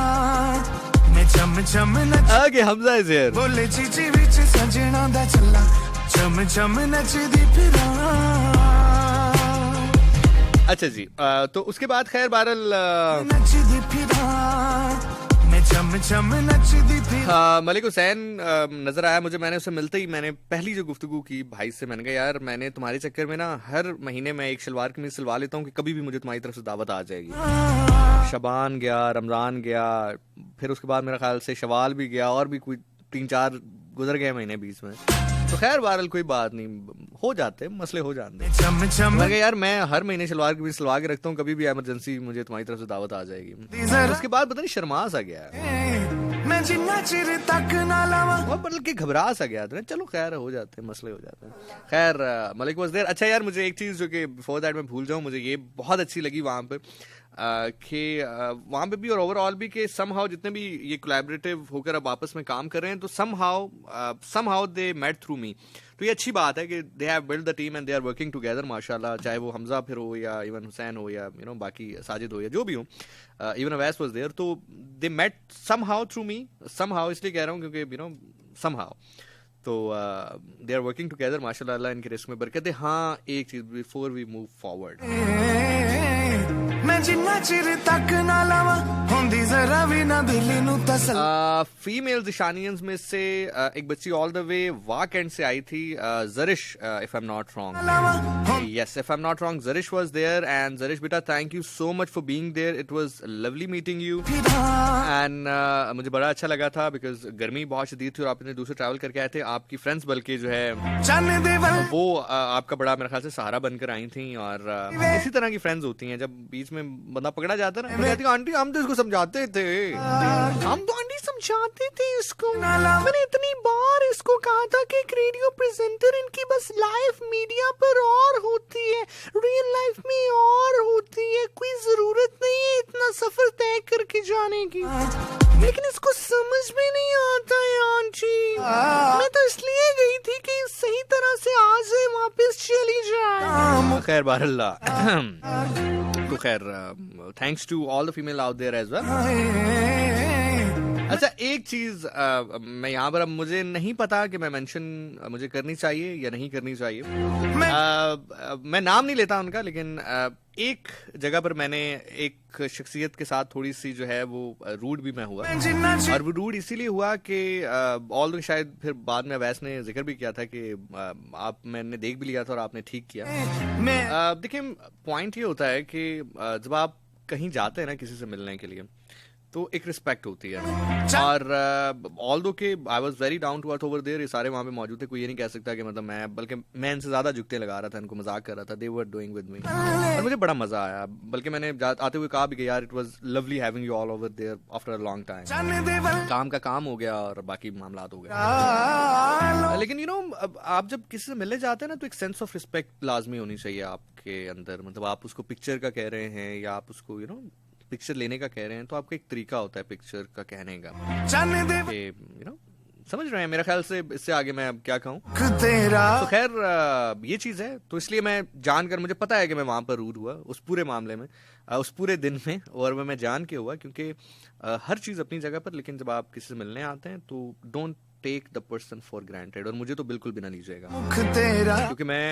मैं चम चम नच आगे हमजा इज हियर। बोले चीची विच सजना दा चला चम चम नचदी फिरा। अच्छा जी तो उसके बाद खैर बहरहाल नचदी फिरा मैं चम चम नचदी फिरा। मलिक हुसैन नजर आया मुझे। मैंने उससे मिलते ही मैंने पहली जो गुफ्तगू की भाई से, मैंने कहा यार मैंने तुम्हारे चक्कर में ना हर महीने में एक शलवार कमीज सिलवा लेता हूँ कि कभी भी मुझे तुम्हारी तरफ से दावत आ जाएगी। शबान गया, रमजान गया, फिर उसके बाद मेरा ख्याल से शवाल भी गया और भी कोई 3-4 गुजर गए महीने बीच में। तो खैर बहरहाल कोई बात नहीं, हो जाते मसले हो जाते हैं। चम चम मैं कहा यार मैं हर महीने शलवार कमीज सिलवा के रखता हूँ, कभी भी इमरजेंसी मुझे तुम्हारी तरफ से दावत आ जाएगी। उसके बाद पता नहीं शर्मा सा गया मैं जिन्ना चिर तक ना लावा और बदल के घबरा सा गया था। चलो खैर हो जाते हैं, मसले हो जाते हैं। खैर मलिक वाज देयर। अच्छा यार मुझे एक चीज़ जो कि बिफोर दैट मैं भूल जाऊँ, मुझे ये बहुत अच्छी लगी वहाँ पे कि वहाँ पे भी और ओवरऑल भी कि समहाउ जितने भी ये कोलैबोरेटिव होकर अब आपस में काम कर रहे हैं तो somehow they met through me. तो ये अच्छी बात है कि they have build the team and they are working together माशाल्लाह, चाहे वो हमजा फिर हो या इवन हुसैन हो या बाकी साजिद हो या जो भी हो, इवन अवैस वाज देयर, तो they met somehow through me, somehow इसलिए कह रहा हूँ क्योंकि समहाउ, तो दे आर वर्किंग टुगेदर माशाल्लाह, अल्लाह इनके रिस्क में बरकत है। हाँ, एक चीज बिफोर वी मूव फॉरवर्ड, मैं जिन्ना चिर तक ना लावा होंदी जरा भी ना दिल नू तसल। फीमेल जिशानियंस में से एक बच्ची ऑल द वे वाक एंड से आई थी, Zarish, if I am not wrong, yes if I am not wrong, Zarish was there. And Zarish बेटा, thank you so much for being there, it was lovely meeting you and मुझे बड़ा अच्छा लगा था बिकॉज गर्मी बहुत शदीद थी और आप इतने दूर से ट्रैवल करके आए थे। आपकी फ्रेंड्स बल्कि जो है वो आपका बड़ा मेरे ख्याल से सहारा बनकर आई थी, और इसी तरह की फ्रेंड्स होती हैं। जब बीच में बंदा पकड़ा जाता है ना, कहती है आंटी हम तो इसको समझाते थे, हम तो आंटी समझाते थे इसको, मैंने इतनी बार इसको कहा था कि एक रेडियो प्रेजेंटर इनकी बस लाइव मीडिया पर और होती है, रियल लाइफ में और होती है, कोई जरूरत नहीं है इतना सफर तय करके जाने की, लेकिन इसको समझ में नहीं आता है आंटी, मैं तो इसलिए गई थी कि सही तरह से आ जाए वापस चली जाए। खैर बहरल्लाह, तो खैर thanks to all the female out there as well. अच्छा, एक चीज मैं यहाँ पर, अब मुझे नहीं पता कि मैं मेंशन मुझे करनी चाहिए या नहीं करनी चाहिए, मैं नाम नहीं लेता उनका, लेकिन एक जगह पर मैंने एक शख्सियत के साथ थोड़ी सी जो है वो रूड भी मैं हुआ, और वो रूड इसीलिए हुआ कि ऑल शायद फिर बाद में अवैस ने जिक्र भी किया था कि आप, मैंने देख भी लिया था और आपने ठीक किया। देखिए, पॉइंट ये होता है कि जब आप कहीं जाते हैं ना किसी से मिलने के लिए, तो एक रिस्पेक्ट होती है, और ऑल्दो के I was very down to earth over there, ये सारे वहाँ पे मौजूद थे, कोई ये नहीं कह सकता कि मतलब मैं, बल्कि मैं इनसे ज्यादा जुगते लगा रहा था, इनको मजाक कर रहा था, दे वर डूइंग विद मी, और मुझे बड़ा मजा आया, बल्कि मैंने आते हुए कहा भी कि यार it was lovely having you all over there after a long time, काम का काम हो गया और बाकी मामलात हो गए। लेकिन आप जब किसी से मिलने जाते हैं ना, तो एक सेंस ऑफ रिस्पेक्ट लाजमी होनी चाहिए आपके अंदर, मतलब आप उसको पिक्चर का कह रहे हैं या आप उसको पिक्चर लेने का कह रहे हैं, तो आपका एक तरीका होता है पिक्चर का कहने का, समझ रहे हैं मेरा ख्याल से, इससे आगे मैं अब क्या कहूँ। तो खैर ये चीज है, तो इसलिए मैं जानकर, मुझे पता है कि मैं वहां पर रूड हुआ उस पूरे मामले में, उस पूरे दिन में, और मैं जान के हुआ, क्योंकि हर चीज अपनी जगह पर, लेकिन जब आप किसी से मिलने आते हैं तो don't take the person for granted, और मुझे तो बिल्कुल भी ना लीजिएगा, क्योंकि मैं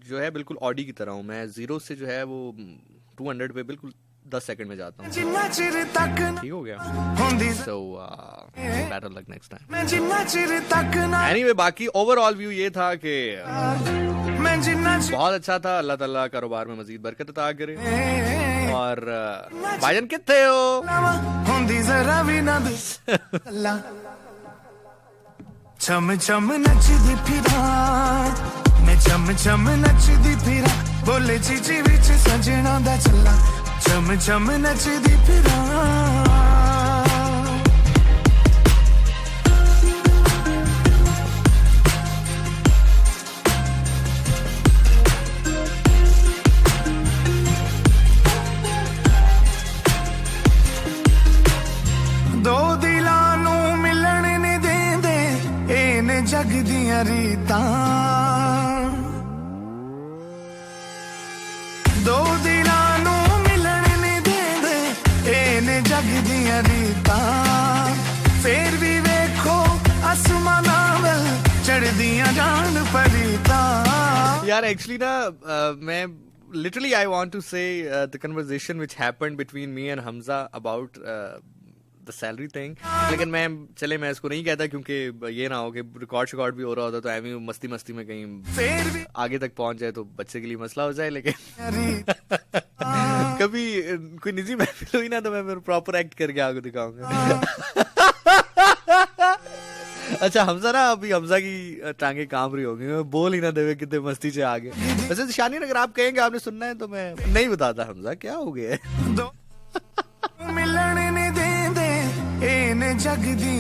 जो है बिल्कुल ऑडी की तरह हूँ, मैं 0 से जो है वो 200 पे बिल्कुल 10 सेकंड में जाता हूँ। ठीक हो गया, so better luck next time। Anyway, बाकी ओवरऑल व्यू ये था कि बहुत अच्छा था, अल्लाह ताला कारोबार में मजीद बरकत अता करे। और भाईजान कितने हो? चम चम नचदी फिरा, मैं चम चम नचदी फिरा, बोले चीची विच सजना दा चला, चम चम नचदी फिरा। दो दिलां नू मिलन नहीं देंदे, एने जग दियां रीतां, दो दिलां नू मिलन नहीं देंदे, एने जग दियां रीतां, फिर भी वेखो आसमानां वल चढ़दियां जान परीतां। यार एक्चुअली ना मैं literally I want to say the conversation which happened between me and Hamza about the salary thing, लेकिन मैं इसको नहीं कहता, क्योंकि ये ना हो कि रिकॉर्ड भी हो रहा होता तो ऐਵੇਂ मस्ती मस्ती में कहीं आगे तक पहुंच जाए तो बच्चे के लिए मसला हो जाए। लेकिन कभी कोई निजी महफिल हुई ना तो मैं प्रॉपर एक्ट करके आगे दिखाऊंगा। अच्छा हमजा ना, अभी हमजा की टांगे कांप रही होगी, मैं बोल ही ना देवे कितने मस्ती से आगे। वैसे शानी अगर आप कहेंगे आपने सुनना है तो मैं नहीं बताता हमजा क्या हो गया है।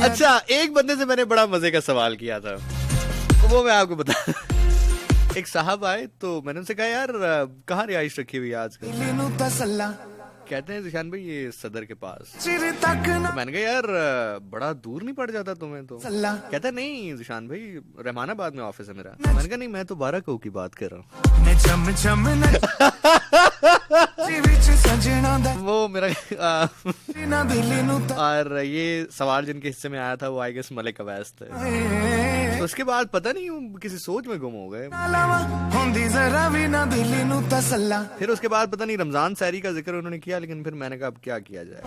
अच्छा, एक बंदे से मैंने बड़ा मजे का सवाल किया था, वो मैं आपको बता। एक साहब आए तो मैंने उनसे कहा यार कहाँ रिहाइश रखी हुई आजकल? कहते हैं जिशान भाई ये सदर के पास। चिर तक तो ना मैंने कहा यार बड़ा दूर नहीं पड़ जाता तुम्हें तो? सल्ला कहता है नहीं जिशान भाई रहमानाबाद में ऑफिस है मेरा। मैंने कहा नहीं मैं तो 12 को की बात कर रहा हूँ। मैं चम चम नची विच सजना दा वो मेरा ना दिल नू और ये सवाल जिनके हिस्से में आया था वो आई गेस मलिक अवैस थे। तो उसके बाद पता नहीं वो किसी सोच में गुम हो गए। लावा होंदी जरा भी ना दिल नू तसल्ला। फिर उसके बाद पता नहीं रमजान सैरी का जिक्र उन्होंने किया, लेकिन फिर मैंने कहा अब क्या किया जाए।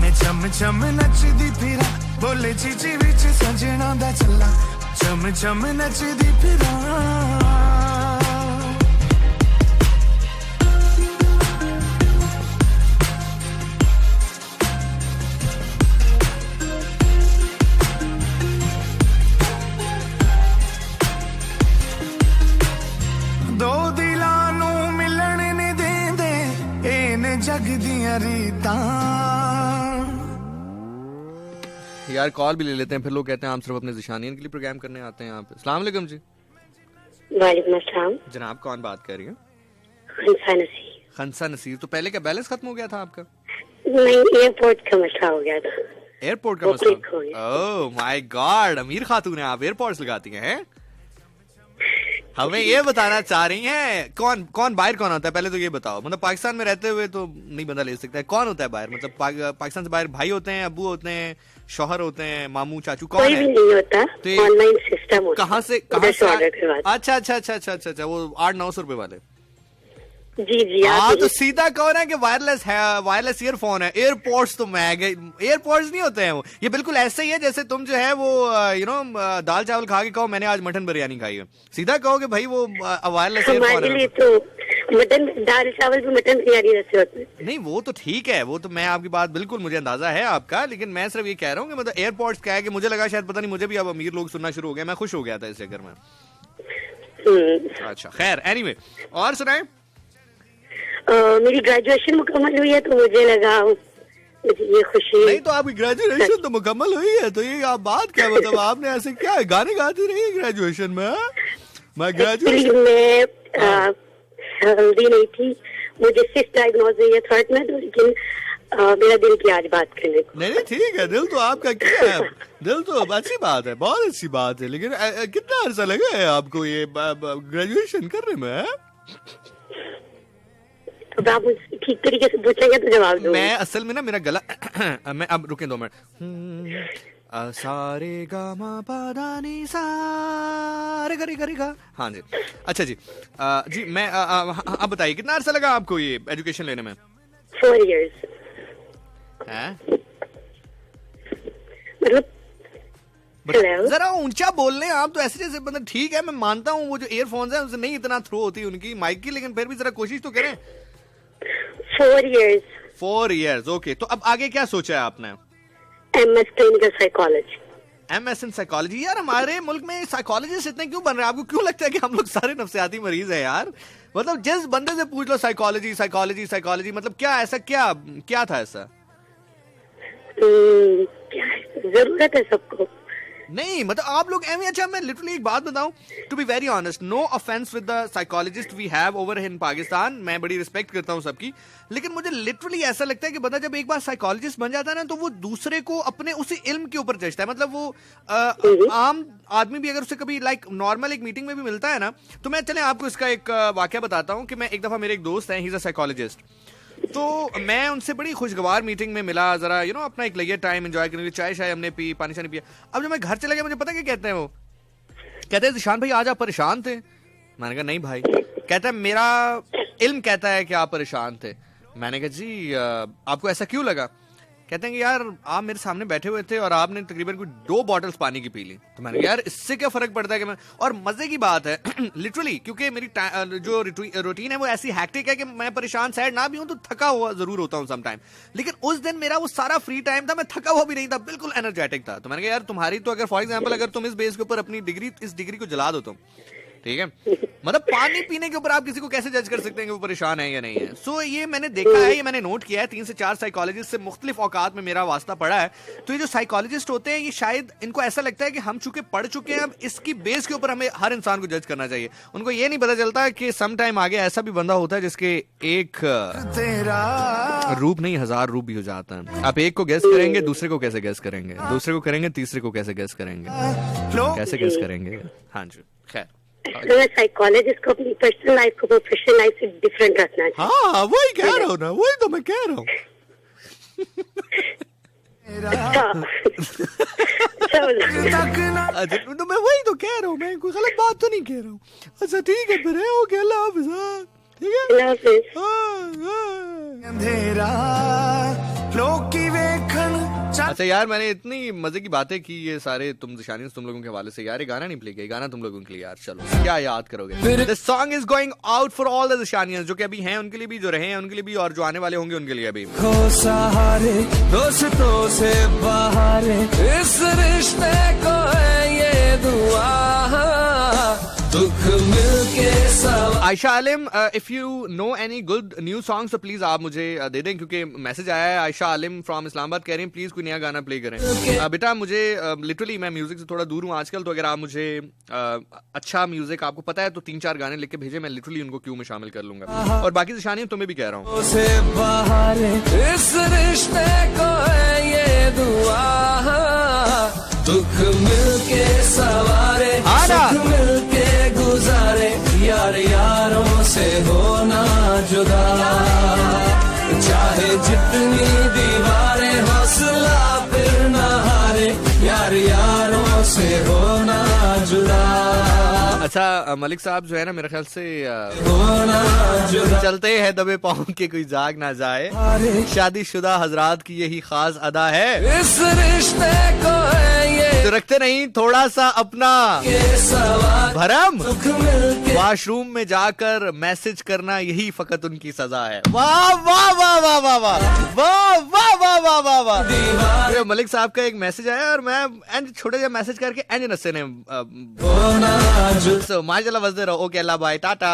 मैं चम चम नचदी फिरा बोले चीची विच सजना दा चला। चम चम नचदी फिरा दो दिलां नू मिलन नहीं देंदे एने जग दियां रीतां। यार कॉल भी ले लेते हैं, फिर लोग कहते हैं आप सिर्फ अपने जिशानियन के लिए प्रोग्राम करने आते हैं यहाँ पे। अस्सलाम वालेकुम जी। वालेकुम अस्सलाम। जनाब कौन बात कर रही है? खंसा नसीर। खंसा नसीर। तो पहले क्या बैलेंस खत्म हो गया था आपका? नहीं, एयरपोर्ट का मसला हो गया था। एयरपोर्ट का वो मसला? click हो गया। ओह माय गॉड, अमीर खातून है आप, एयरपोर्ट्स लगाती हैं? हमें ये बताना चाह रही हैं कौन कौन बाहर कौन होता है पहले तो ये बताओ। मतलब पाकिस्तान में रहते हुए तो नहीं बंदा ले सकता है, कौन होता है बाहर? मतलब पाकिस्तान से बाहर भाई होते हैं, अब्बू होते हैं, शौहर होते हैं, मामू चाचू, कौन कोई भी है? नहीं होता, तो ये ऑनलाइन सिस्टम होता है। कहाँ से उधर से ऑर्डर करवाते। अच्छा अच्छा अच्छा अच्छा अच्छा अच्छा, वो 800-900 रुपए वाले। जी जी आप हाँ तो यही- सीधा कौन है कि वायरलेस है, वायरलेस ईयरफोन है। एयरपोर्ट्स तो महंगे, एयरपोर्ट्स नहीं होते हैं वो। ये बिल्कुल ऐसे ही है जैसे तुम जो है वो दाल चावल खा के कहो मैंने आज मटन बिरयानी खाई है। सीधा कहो कि भाई वो वायरलेस हमारे ईयरफोन लिए है। तो मटन दाल चावल भी मटन बिरयानी जैसे होते हैं। नहीं वो तो ठीक है, वो तो मैं आपकी बात बिल्कुल मुझे अंदाजा है आपका, लेकिन मैं सिर्फ ये कह रहा हूँ कि मतलब एयरपोर्ट्स क्या है कि मुझे लगा शायद पता नहीं मुझे भी अब अमीर लोग सुनना शुरू हो गए, मैं खुश हो गया था इस चक्कर में। अच्छा खैर एनीवे, और सुनाए। मेरी ग्रेजुएशन मुकम्मल हुई है तो मुझे लगा मुझे ये खुशी। नहीं तो आपकी ग्रेजुएशन तो मुकम्मल हुई है, तो ये आप बात क्या मतलब आपने ऐसे क्या गाने गाती रही ग्रेजुएशन में? मैं ग्रेजुएशन मैं हेल्दी नहीं थी, मुझे सिस्ट डायग्नोज हुई है थर्ड में, तो लेकिन मेरा दिल की आज बात करने को। नहीं ठीक है, दिल तो आपका क्या है, दिल तो अच्छी बात है, बहुत अच्छी बात है, लेकिन कितना अर्सा लगा है आपको ये ग्रेजुएशन करने में? तो आप मुझसे ठीक तरीके से पूछेंगे तो जवाब दूंगा। मैं असल में ना मेरा गला मैं अब रुके 2 मिनट। सारे गामा पादानी सारे गरी गरी गा। हाँ जी अच्छा जी जी मैं अब बताइए कितना अर्सा लगा आपको ये एजुकेशन लेने में? 4 years। हैं? मतलब Hello? जरा ऊंचा बोल लें आप तो, ऐसे जैसे मतलब ठीक है मैं मानता हूँ वो जो एयरफोन्स हैं उनसे नहीं इतना थ्रो होती उनकी माइक की, लेकिन फिर भी जरा कोशिश तो करें। 4 years। 4 years okay. तो अब आगे क्या सोचा है आपने? MS clinical psychology. MS in psychology. यार हमारे मुल्क में साइकोलॉजिस्ट इतने क्यों बन रहे हैं? आपको क्यों लगता है कि हम लोग सारे नफ्सियाती मरीज हैं यार? मतलब जिस बंदे से पूछ लो साइकोलॉजी साइकोलॉजी साइकोलॉजी, मतलब क्या ऐसा क्या था ऐसा? क्या है? जरूरत है सबको। नहीं मतलब आप लोग एवं। अच्छा मैं लिटरली एक बात बताऊं, to be very honest, no offence with the psychologist we have over in Pakistan, मैं बड़ी रिस्पेक्ट करता हूं सबकी, लेकिन मुझे लिटरली ऐसा लगता है कि बंदा जब एक बार साइकोलॉजिस्ट बन जाता है ना तो वो दूसरे को अपने उसी इल्म के ऊपर जजता है। मतलब वो आम आदमी भी अगर उसे कभी लाइक नॉर्मल एक मीटिंग में भी मिलता है ना, तो मैं चले आपको इसका एक वाकया बताता हूं कि मैं एक दफा मेरे एक दोस्त हैं, ही इज अ साइकोलॉजिस्ट, तो मैं उनसे बड़ी खुशगवार मीटिंग में मिला, जरा अपना एक लेयर टाइम एंजॉय करने के लिए चाय शाय हमने पी, पानी शानी पिया। अब जब मैं घर चला गया मुझे पता क्या कहते हैं, वो कहते हैं जिशान भाई आज आप परेशान थे। मैंने कहा नहीं भाई। कहता है मेरा इल्म कहता है कि आप परेशान थे। मैंने कहा जी आपको ऐसा क्यों लगा? कहते हैं कि यार आप मेरे सामने बैठे हुए थे और आपने तकरीबन कोई 2 बॉटल्स पानी की पी ली। तो मैंने कहा यार इससे क्या फर्क पड़ता है कि मैं, और मजे की बात है लिटरली क्योंकि मेरी जो रूटीन है वो ऐसी हैक्टिक है कि मैं परेशान सैड ना भी हूं तो थका हुआ जरूर होता हूं समटाइम, लेकिन उस दिन मेरा वो सारा फ्री टाइम था, मैं थका हुआ भी नहीं था, बिल्कुल एनर्जेटिक था। तो मैंने कहा यार तुम्हारी तो अगर फॉर एग्जाम्पल अगर तुम इस बेस के ऊपर अपनी डिग्री, इस डिग्री को जला दो तुम, ठीक है, मतलब पानी पीने के ऊपर आप किसी को कैसे जज कर सकते हैं कि वो परेशान है या नहीं है? सो ये मैंने देखा है, ये मैंने नोट किया है, 3 से 4 साइकोलॉजिस्ट से मुख्तलिफ औकात में मेरा वास्ता पड़ा है। तो ये जो साइकोलॉजिस्ट होते हैं, ये शायद इनको ऐसा लगता है कि हम चूंकि पढ़ चुके हैं, अब इसकी बेस के ऊपर हमें हर इंसान को जज करना चाहिए। उनको ये नहीं पता चलता कि सम टाइम आगे ऐसा भी बंदा होता है जिसके एक रूप नहीं 1000 रूप भी हो जाता है। आप एक को गैस करेंगे, दूसरे को कैसे गैस करेंगे, दूसरे को करेंगे, तीसरे को कैसे गैस करेंगे, कैसे गैस करेंगे? हाँ जी, खैर साइकोलॉजिस्ट को अपनी पर्सनल लाइफ को प्रोफेशनल लाइफ से डिफरेंट रखना चाहिए। हाँ, वही कह रहा हूँ ना, वही तो मैं कह रहा हूँ। अच्छा तो मैं वही तो कह रहा हूँ, मैं कोई गलत बात तो नहीं कह रहा हूँ। अच्छा ठीक है फिर, ओके, अल्लाह हाफ़िज़। ठीक है, अल्लाह हाफ़िज़। अंधेरा लोग की वेखन। अच्छा यार, मैंने इतनी मजे की बातें की ये सारे तुम ज़िशानियंस तुम लोगों के हवाले से। यार ये गाना नहीं प्ले किया, गाना तुम लोगों के लिए यार, चलो क्या याद करोगे। This song is going out for all the Zeeshanians, जो कि अभी हैं उनके लिए भी, जो रहे हैं उनके लिए भी, और जो आने वाले होंगे उनके लिए भी। खो सहारे दोस्तों से बहारे, इस रिश्ते को है ये दुआ, दुख मिलके सब। आयशा आलिम, if you know any good new song तो प्लीज आप मुझे दे दें, क्योंकि मैसेज आया है आयशा आलिम फ्रॉम इस्लामाबाद, कह रही हैं प्लीज कोई नया गाना प्ले करें। बेटा मुझे लिटरली मैं म्यूजिक से थोड़ा दूर हूँ आजकल, तो अगर आप मुझे अच्छा म्यूजिक आपको पता है तो 3-4 गाने लिख के भेजे, मैं लिटरली उनको क्यू में शामिल कर लूंगा। और बाकी ज़िशानियंस तुम्हें भी कह रहा हूँ, से बहारे, इस रिश्ते को है ये दुआ, दुख मिलके सवारे, सुख मिलके गुजारे, यार यारों से होना जुदा, चाहे जितनी दीवारें हौसला फिर न हारे, यार यारों से होना जुदा। अच्छा मलिक साहब जो है ना, मेरे ख्याल से होना जुदा। चलते हैं दबे पाँव के कोई जाग ना जाए, शादीशुदा हजरात की यही खास अदा है, इस रिश्ते को है ये तो रखते नहीं थोड़ा सा अपना भरम, वॉशरूम में जाकर मैसेज करना यही फकत उनकी सजा है। वाह वाह वाह वाह वाह वाह वाह वाह वाह वाह वाह वाह। मलिक साहब का एक मैसेज आया और मैं छोटे से मैसेज करके एंड नस्से ने माशाल्लाह वजदे रहो। ओके अल्लाह बाय, टाटा।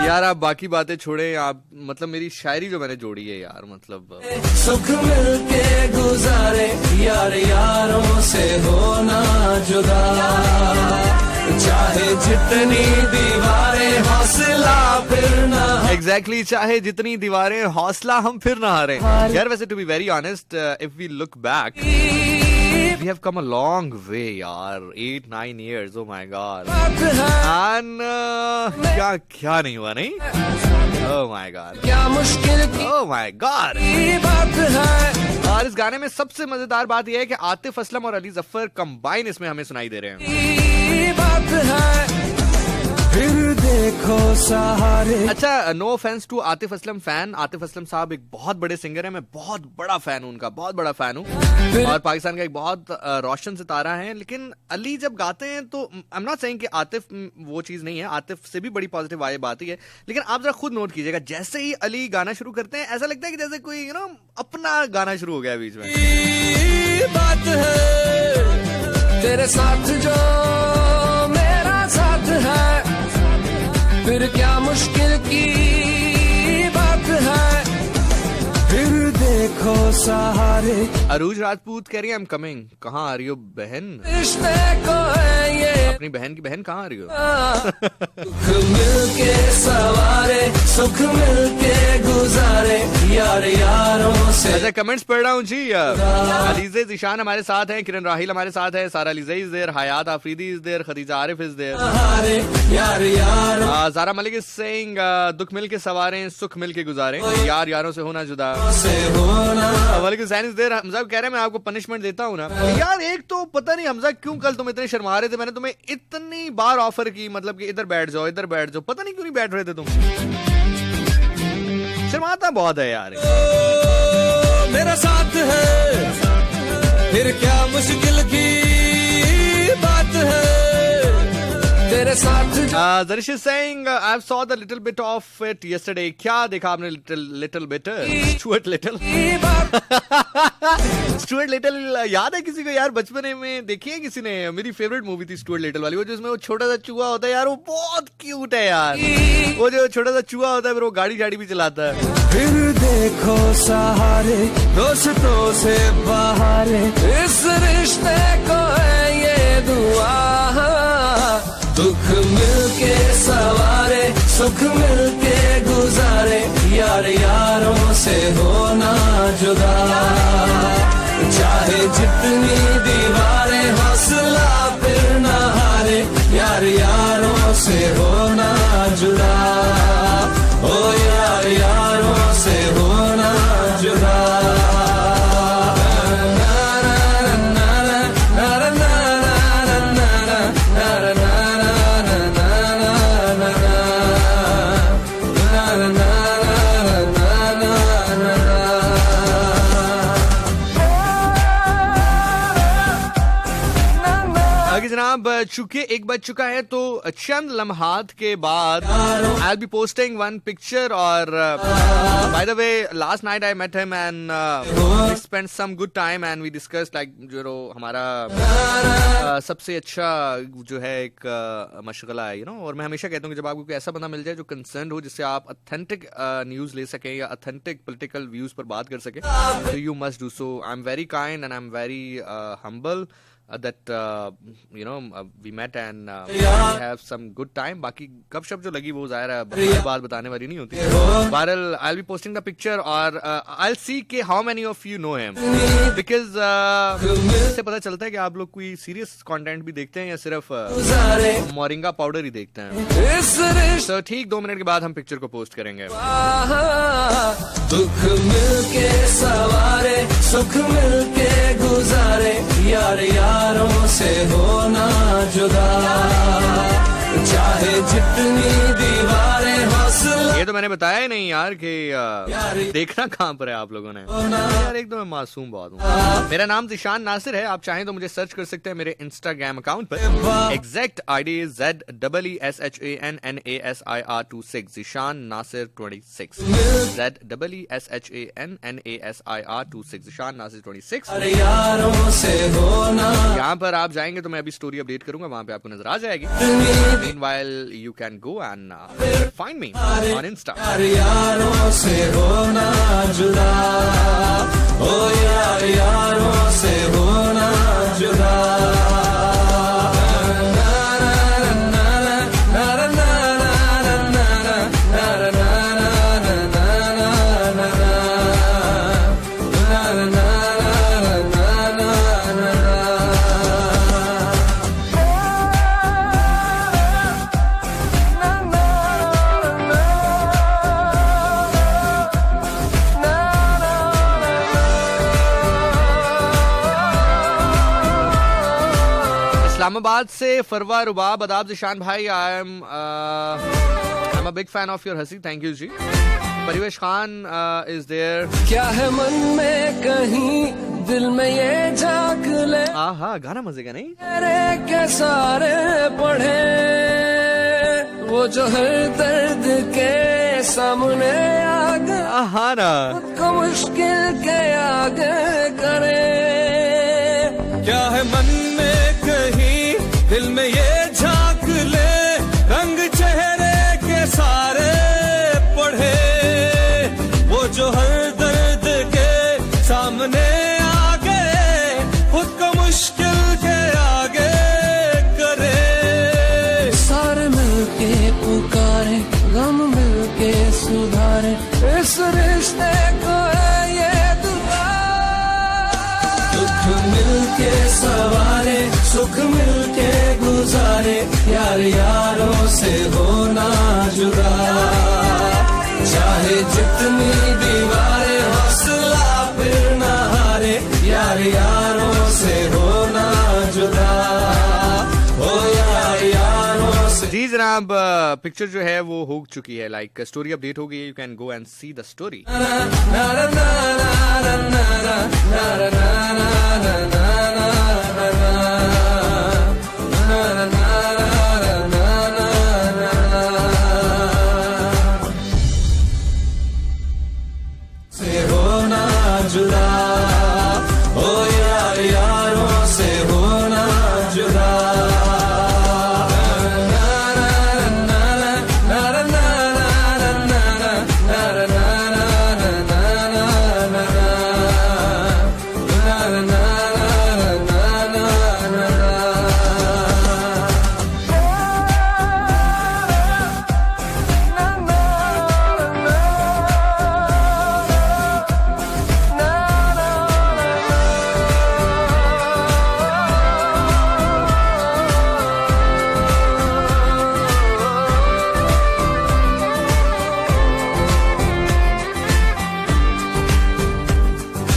यार आप बाकी बातें छोड़े, आप मतलब मेरी शायरी जो मैंने जोड़ी है यार, मतलब सुख मिलके गुजारे, यार यारों से होना जुदा, चाहे जितनी दीवारें हौसला फिर ना। एग्जैक्टली, चाहे जितनी दीवारें हौसला हम फिर ना हारें। यार वैसे to be very honest, if we look back we have come a long way यार, 8-9 years, oh my god, and क्या क्या नहीं हुआ नहीं, oh my god, क्या मुश्किल की oh my god बात है। और इस गाने में सबसे मजेदार बात यह है कि आतिफ असलम और अली जफर कंबाइन इसमें हमें सुनाई दे रहे हैं। बात है फिर देखो सहारे। अच्छा, no offence to Atif Aslam fan, Atif Aslam साहब एक बहुत बड़े सिंगर है, मैं बहुत बड़ा फैन हूं उनका, बहुत बड़ा फैन हूं, और पाकिस्तान का एक बहुत रोशन सितारा है। लेकिन अली जब गाते हैं तो आई एम नॉट सेइंग कि आतिफ वो चीज नहीं है, आतिफ से भी बड़ी पॉजिटिव वाइब आती है, लेकिन आप जरा खुद नोट कीजिएगा, जैसे ही अली गाना शुरू करते हैं ऐसा लगता है कि जैसे कोई यू नो अपना गाना शुरू हो गया बीच में। बात है तेरे साथ जो मेरा साथ है, फिर क्या मुश्किल की बात है, फिर देखो सहारे। अरूज राजपूत कह रही है आई एम कमिंग। कहाँ आ रही हो बहन? रिश्ते को है ये अपनी बहन की बहन कहाँ आ रही हो? सुख मिलके सवारे, सुख मिलके गुजारे, यार यारों से। अच्छा कमेंट्स पढ़ रहा हूँ जी। अलीजे जिशान हमारे साथ हैं, किरण राहिल हमारे साथ है, Sara Alizeh is there, Hayat Afridi is there, Khadija Arif is there, यार यार। ज़ारा मलिक इज सेइंग दुख मिल के सवारें सुख मिल के गुजारें, यार यारों से होना जुदा। Malik Hussain is there. हमजा कह रहे हैं मैं आपको पनिशमेंट देता हूँ ना यार। एक तो पता नहीं हमजा क्यों कल तुम इतने शर्मा रहे थे, मैंने तुम्हें इतनी बार ऑफर की, मतलब कि इधर बैठ जाओ इधर बैठ जाओ, पता नहीं क्यों नहीं बैठ रहे थे तुम। शर्माता बहुत है यार। मेरा साथ है फिर क्या मुश्किल की बात है तेरे साथ Darish is saying, I saw the little bit of it yesterday. क्या देखा आपने little bit? Stuart Little. Stuart Little याद है किसी को यार? बचपन में देखी है किसी ने? मेरी फेवरेट मूवी थी Stuart Little वाली, वो जिसमें वो छोटा सा चूहा होता है यार, वो बहुत क्यूट है यार। वो जो छोटा सा चूहा होता है फिर वो गाड़ी भी चलाता है। फिर देखो सहारे दोस्तों से बाहरे इस रिश्ते को है ये दुआ, दुख मिलके सवारे सुख मिलके गुजारे, यार यारों से होना जुदा, चाहे जितनी दीवारें हौसला फिर न हारे, यार यारों से होना जुदा, ओ यार यारों से होना जुदा। जनाब चूंकि एक बज चुका है तो चंद लम्हात के बाद I will be posting one picture, और by the way last night I met him and we spent some good time and we discussed like जो हमारा सबसे अच्छा जो है एक मशगला है, यू नो। और मैं हमेशा कहता हूँ कि जब आपको कोई ऐसा बंदा मिल जाए जो कंसर्न हो, जिससे आप ऑथेंटिक न्यूज ले सकें या ऑथेंटिक पॉलिटिकल व्यूज पर बात कर सकें, तो you must do so. I am very kind and I am very humble that you know we met and we have some good time. बाकी कब शब जो लगी वो ज़ाहिर है बात बताने वाली नहीं होती। बहरहाल I'll be posting the picture और I'll see कि how many of you know him, because इससे पता चलता है कि आप लोग कोई सीरियस कंटेंट भी देखते हैं या सिर्फ मोरिंगा पाउडर ही देखते हैं। तो ठीक 2 मिनट के बाद हम पिक्चर को पोस्ट करेंगे। दुख मिलके सवारे सुख मिलके गुजारे, यार यारों से होना जुदा, चाहे जितनी दीवारें हौसला। ये तो मैंने बताया ही नहीं यार कि देखना कहाँ पर है आप लोगों ने यार, एक तो मैं मासूम बहुत हूँ। मेरा नाम ज़िशान नासिर है, आप चाहें तो मुझे सर्च कर सकते हैं मेरे इंस्टाग्राम अकाउंट पर। Exact ID ZEESHANNASIR26 Zeeshan Nasir 26 ZEESHANNASIR26 Zeeshan Nasir 26। यहाँ पर आप जाएंगे तो मैं अभी स्टोरी अपडेट करूंगा, वहां पे आपको नजर आ जाएगी। Meanwhile, you can go and find me on Insta. यारों से होना जुदा, ओ यार यारों से होना जुदा। इस्लामाबाद से फरवा रुबाब, अदाब ज़िशान भाई, I am a big fan of your हंसी, थैंक यू जी। परिवेश खान इज देयर। क्या है मन में कहीं दिल में ये झांक ले, आहा गाना मजे का नहीं, तेरे के सारे पढ़े, वो जो हर दर्द के सामने आगे, आहा ना को मुश्किल के आगे करे। क्या है मन में कहीं दिल में ये झांक ले, रंग चेहरे के सारे पढ़े, वो जो हर दर्द के सामने आगे, खुद को मुश्किल के आगे करे। सारे मिलके पुकारे, गम मिलके सुधारे, इस रिश्ते को है ये दुआ, दुख मिलके सवारे सुख मिलके गुजारे, यार यारों से होना जुदा, चाहे जितनी दीवारें हौसला फिर न हारे, यार यारों से होना जुदा, ओ यार यारों से जी जनाब, पिक्चर जो है वो हो चुकी है, लाइक स्टोरी अपडेट हो गई है, you can go and see the story. से होना जुदा, ओ यार यारों से होना जुदा।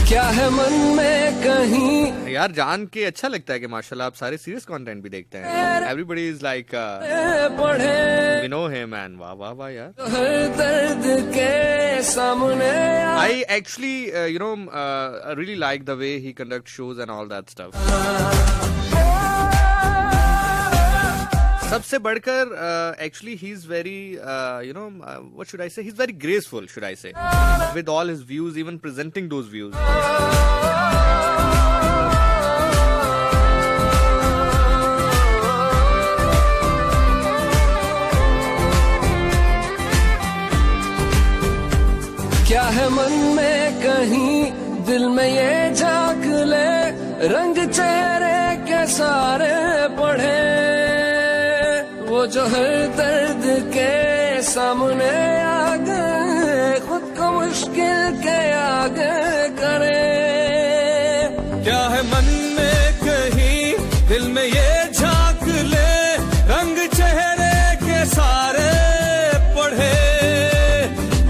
क्या है मन में कहीं यार जान के अच्छा लगता है कि माशाल्लाह आप सारे सीरियस कंटेंट भी देखते हैं। एवरीबडी इज लाइक पढ़े वी नो हिम मैन, वाह वाह वाह यार। हर दर्द के सामने I actually, really like the way he conducts shows and all that stuff. सबसे बढ़कर, actually, he's very, what should I say? He's very graceful, should I say, with all his views, even presenting those views. क्या है मन में कहीं दिल में ये झांक ले, रंग चेहरे के सारे पढ़े, वो जो हर दर्द के सामने आ गए, खुद को मुश्किल के आगे करे। क्या है मन में कहीं दिल में ये झांक ले, रंग चेहरे के सारे पढ़े,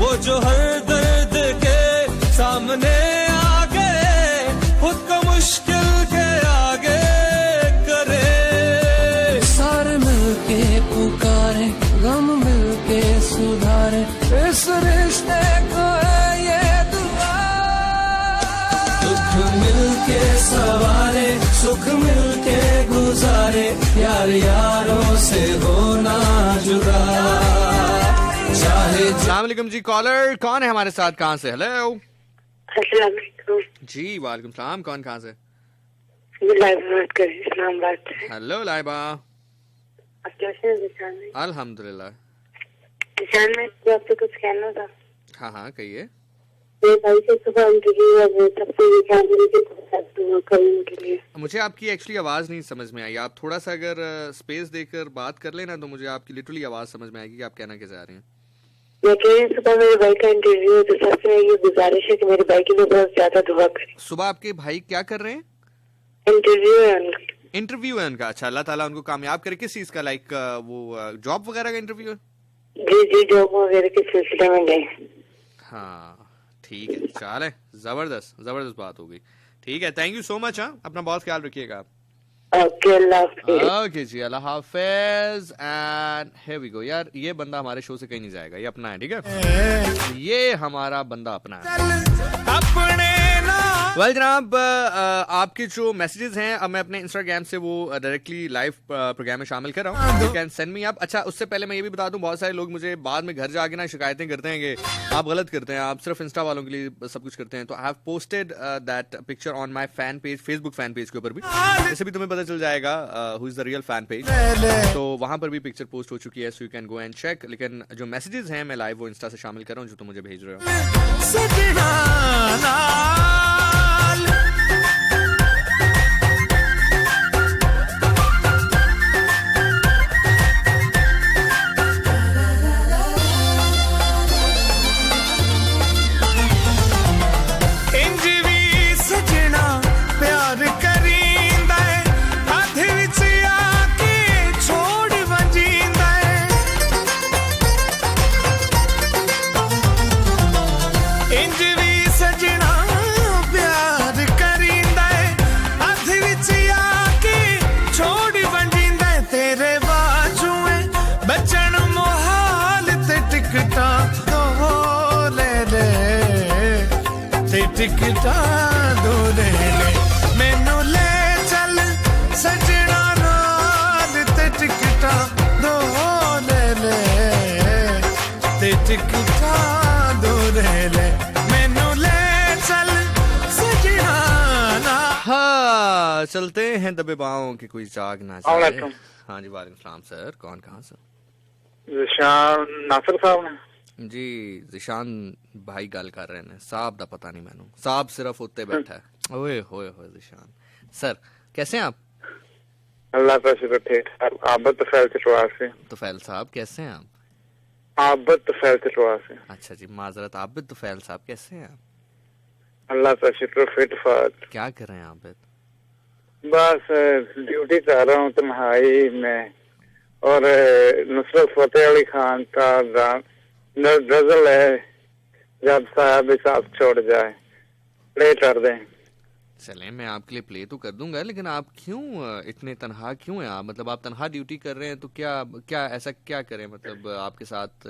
वो जो हर दर्द के सामने आ गए, खुद को मुश्किल के आगे करे। सारे मिलके पुकारे, गम मिलके सुधारे, इस रिश्ते को है ये दुआ। दुख मिलके सवारे, सुख मिलके गुजारे, यार यारों से होना जुदा। चाहे अस्सलाम वालेकुम जी, कॉलर कौन है हमारे साथ, कहाँ से? हेलो अस्सलाम वालेकुम। जी वालेकुम सलाम, कौन कहाँ से? मैं लाइबा बात कर रही हूँ, इस्लामाबाद से। हेलो लाइबा। आप कैसे हैं निशान में? अल्हम्दुलिल्लाह। निशान में तो आपसे कुछ कहना था। हाँ हाँ कहिए। मेरे भाई से सुबह इंटरव्यू है, तब से ये जान रही थी करने के लिए। मुझे आपकी एक्चुअली आवाज़ नहीं समझ में आई, आप थोड़ा सा अगर स्पेस देकर बात कर लेना तो मुझे आपकी लिटरली आवाज़ समझ में आएगी कि आप कहना क्या चाह रहे हैं। मैं कह रही हूँ सुबह मेरे भाई का इंटरव्यू है, तो सबसे ये गुजारिश है कि मेरे भाई के लिए बहुत ज्यादा दुआ करें। सुबह आपके भाई क्या कर रहे हैं? इंटरव्यू है उनका। इंटरव्यू है उनका, अच्छा अल्लाह ताला उनको कामयाब करे। किस चीज़ का, लाइक वो जॉब वगैरह का इंटरव्यू है? जी जी, जॉब वगैरह के सिलसिले में गए। हाँ ठीक है, चले जबरदस्त बात हो गई। ठीक है, थैंक यू सो मच। हाँ, अपना बहुत ख्याल रखिएगा आप। ओके, अल्लाह हाफिज़। ओके जी, अल्लाह हाफिज। And here we go. यार ये बंदा हमारे शो से कहीं नहीं जाएगा, ये अपना है, ठीक है, ये हमारा बंदा अपना है। अपने वेल जनाब, आपके जो मैसेजेस हैं अब मैं अपने इंस्टाग्राम से वो डायरेक्टली लाइव प्रोग्राम में शामिल कर रहा हूँ, you can send me up. अच्छा, उससे पहले मैं ये भी बता दूं, बहुत सारे लोग मुझे बाद में घर जाके ना शिकायतें करते हैं कि आप गलत करते हैं, आप सिर्फ इंस्टा वालों के लिए सब कुछ करते हैं। तो I have posted that picture on my fan page, Facebook fan page के ऊपर भी, इससे भी तुम्हें पता चल जाएगा who is the real fan page. तो वहां पर भी पिक्चर पोस्ट हो चुकी है, so you can go and check. लेकिन जो मैसेजेस हैं मैं लाइव वो इंस्टा से शामिल कर रहा हूँ जो तुम मुझे भेज रहे हो। टिकटा दो दे ले मैनू ले चल सजना नाल ते टिकटा दो दे ले ते टिकटा दो दे ले मैनू ले चल सजना नाल। हाँ, चलते हैं दबे बाहों की कोई जाग ना जाए। वालेकुम। हाँ जी, वालेकुम सलाम सर। कौन कहाँ सर? जिशान नासिर साहब ने जी जिशान भाई गल कर रहे हैं, साहब दा पता नहीं मैनू, साहब सिर्फ उत्ते बैठा है। ओए होए होए जिशान सर, कैसे हैं आप? अल्लाह का शुक्र ठीक ठाक। आबद तफैल चटवा से। तुफैल साहब कैसे हैं आप? आबद तफैल चटवा से। अच्छा जी, माजरत, आबिद तुफैल साहब कैसे हैं आप? अल्लाह का शुक्र फिट फाट। क्या कर रहे हैं आबिद? बस ड्यूटी कर रहा हूँ तन्हाई में, और नुसरत फतेह अली खान का गजल है, जब साहब साथ छोड़ जाए, प्ले कर दें। चलें, मैं आपके लिए प्ले तो कर दूंगा, लेकिन आप क्यों इतने तनहा क्यों हैं आप? मतलब आप तनहा ड्यूटी कर रहे हैं तो क्या क्या ऐसा क्या करें? मतलब आपके साथ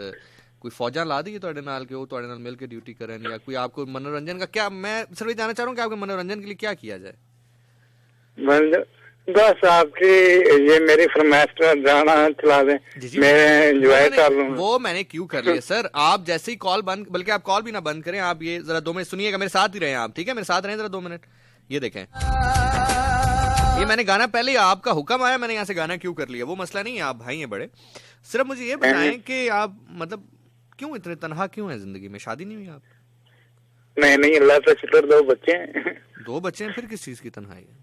कोई फौजा ला दी है नाल के वो तुहाडे नाल मिल के ड्यूटी करें, या कोई आपको मनोरंजन का क्या? मैं सिर्फ ये जानना चाह रहा हूँ कि आपके मनोरंजन के लिए क्या किया जाए? बस आपकी ये मेरी फरमाइश गाना चला दें, मैं एंजॉय कर लूँ। वो मैंने क्यों कर लिया सर, आप जैसे ही कॉल बंद, बल्कि आप कॉल भी ना बंद करें, आप ये जरा 2 मिनट सुनिएगा, मेरे साथ ही रहें आप, ठीक है? मेरे साथ रहें जरा 2 मिनट। ये देखें, ये मैंने गाना पहले ही आपका हुक्म आया, मैंने यहाँ से गाना क्यों कर लिया, वो मसला नहीं है, आप भाई हैं बड़े। सिर्फ मुझे ये बताएं कि आप मतलब क्यों इतने तनहा क्यों है जिंदगी में? शादी नहीं हुई आप? नहीं, अल्लाह का शुक्र 2 बच्चे हैं। 2 बच्चे हैं, फिर किस चीज की तन्हाई है?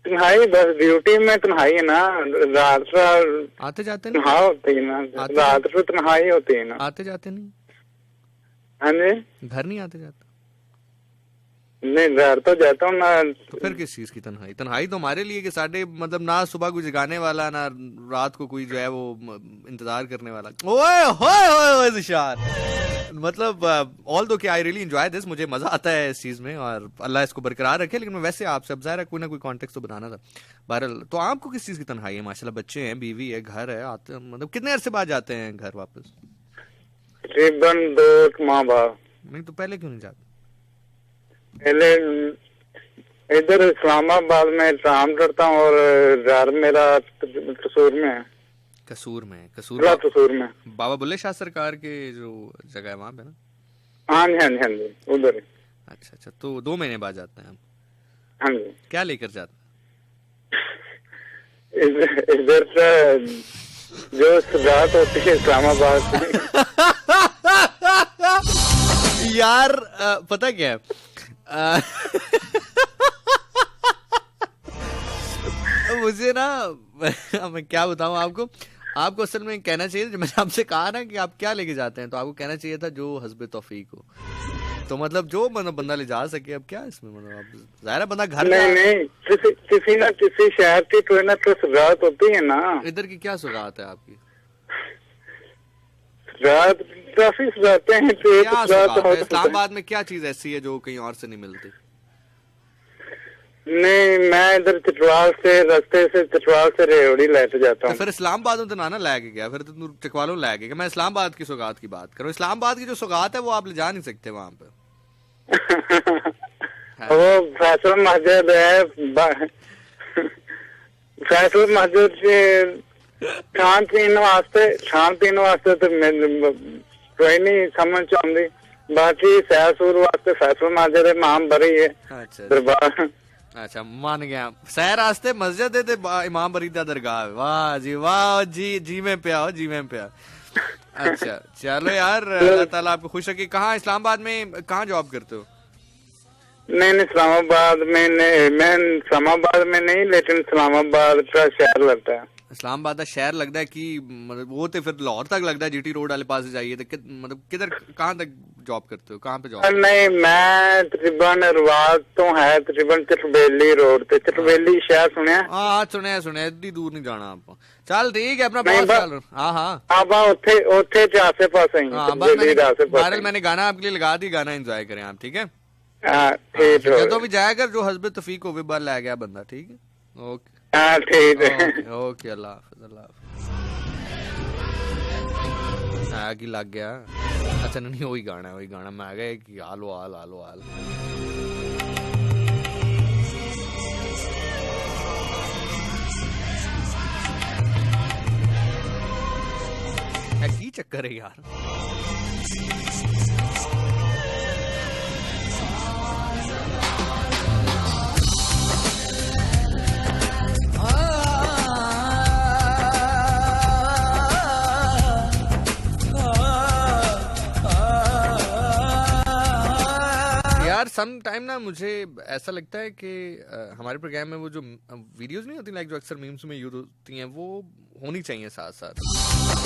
तन्हाई बस ड्यूटी में तन्हाई है ना, रात आते जाते नहीं? हाँ होती है ना, रात को तन्हाई होती है ना। आते जाते नहीं? हाँ जी, घर नहीं आते जाते? नहीं घर तो जाता हूँ ना। तो फिर किस चीज की तन्हाई? तन्हाई तो हमारे लिए कि साढ़े मतलब ना सुबह कोई जगाने वाला, ना रात को कोई जो है वो इंतजार करने वाला। ओए होए होए होए जिशान, मतलब ऑल दो कि आई रियली एंजॉय दिस, मुझे मजा आता है इस चीज में, और अल्लाह इसको बरकरार रखे। लेकिन वैसे आपसे अब ज़ाहिर है कोई ना कोई कॉन्टेक्स्ट तो बनाना था। बहरहाल, तो आपको किस चीज की तन्हाई है? माशाल्लाह बच्चे हैं, बीवी है, घर है, आते मतलब कितने अरसे बाद जाते हैं घर वापस? तकरीबन 2 माह बाद। नहीं तो पहले क्यों नहीं जाते? पहले इधर इस्लामाबाद में काम करता हूँ, और घर मेरा कसूर में है। कसूर में? कसूर में बाबा बुल्ले शाह सरकार के जो जगह है वहां पे ना? हाँ जी उधर। अच्छा, तो 2 महीने बाद जाते हैं आप? हाँ जी। क्या लेकर जाते हैं? इधर से जो सजात होती है इस्लामाबाद में। यार पता क्या है, मुझे ना मैं क्या बताऊं आपको असल में कहना चाहिए, जो मैंने आपसे कहा ना कि आप क्या लेके जाते हैं, तो आपको कहना चाहिए था जो हस्बे तौफीक हो, तो मतलब जो मतलब बंदा ले जा सके। अब क्या इसमें मतलब आप ज़ाहिर है बंदा घर नहीं किसी ना किसी शहर की कोई ना कोई सौगात होती है ना। इधर की क्या सौगात है आपकी? रात काफी सजाते हैं। इस्लामाबाद में क्या चीज ऐसी है जो कहीं और से नहीं मिलती? नहीं, मैं इधर चटवाल से रास्ते से चटवाल से रेवड़ी लेके जाता हूँ। फिर इस्लामाबाद में तो ना लाके गया, फिर तो चकवालों लाके गया। मैं इस्लामाबाद की सौगात की बात करूँ। इस्लामाबाद की जो सौगात है वो आप ले जा नहीं सकते वहाँ पे। वो फैसल मस्जिद है, फैसल मस्जिद से खान पीन वास्ते तो कोई नहीं समझ आती। बाकी सैर सूर वास्ते फैसल मस्जिद है, इमाम बरी है, दरबार। अच्छा मान गया, सैर वास्ते मस्जिद है ते इमाम बरी दा दरगाह है। वाह जी वाह जी में पे आओ, जी में पे आओ। अच्छा चलो यार, अल्लाह ताला आपको खुश रखे। कहाँ इस्लामाबाद में कहाँ जॉब करते हो? नहीं इस्लामाबाद में नहीं, मैं इस्लामाबाद में नहीं, लेकिन इस्लामाबाद का शहर लगता है। इस्लामाबाद का शहर लगता है कि मतलब वो तो फिर लाहौर तक लगता है, जीटी रोड वाले पास जाइए तो मतलब किधर कहाँ तक जॉब करते हो, कहाँ पे जॉब? नहीं मैं तकरीबन रवाज तो है, तकरीबन चटबेली रोड पे। चटबेली शहर सुनिया? हाँ सुनिया, इतनी दूर नहीं जाना आप। चल ठीक है, अपना बहुत ख्याल। हाँ आसे पास मैंने गाना आपके लिए लगा दी, गाना एंजॉय करें आप, ठीक है? ठीक है, तो भी जाएगा जो हस्बे तफीक हो बार ला गया बंदा, ठीक है? ओके ठीक है, ओके, अल्लाह हाफिज। कि लग गया। अच्छा नहीं, वही गाना मैं आ गया कि आलो आल आलो आल। की चक्कर है यार। यार सम टाइम ना मुझे ऐसा लगता है कि हमारे प्रोग्राम में वो जो वीडियोस नहीं होती लाइक जो अक्सर मीम्स में यूज होती हैं वो होनी चाहिए साथ साथ।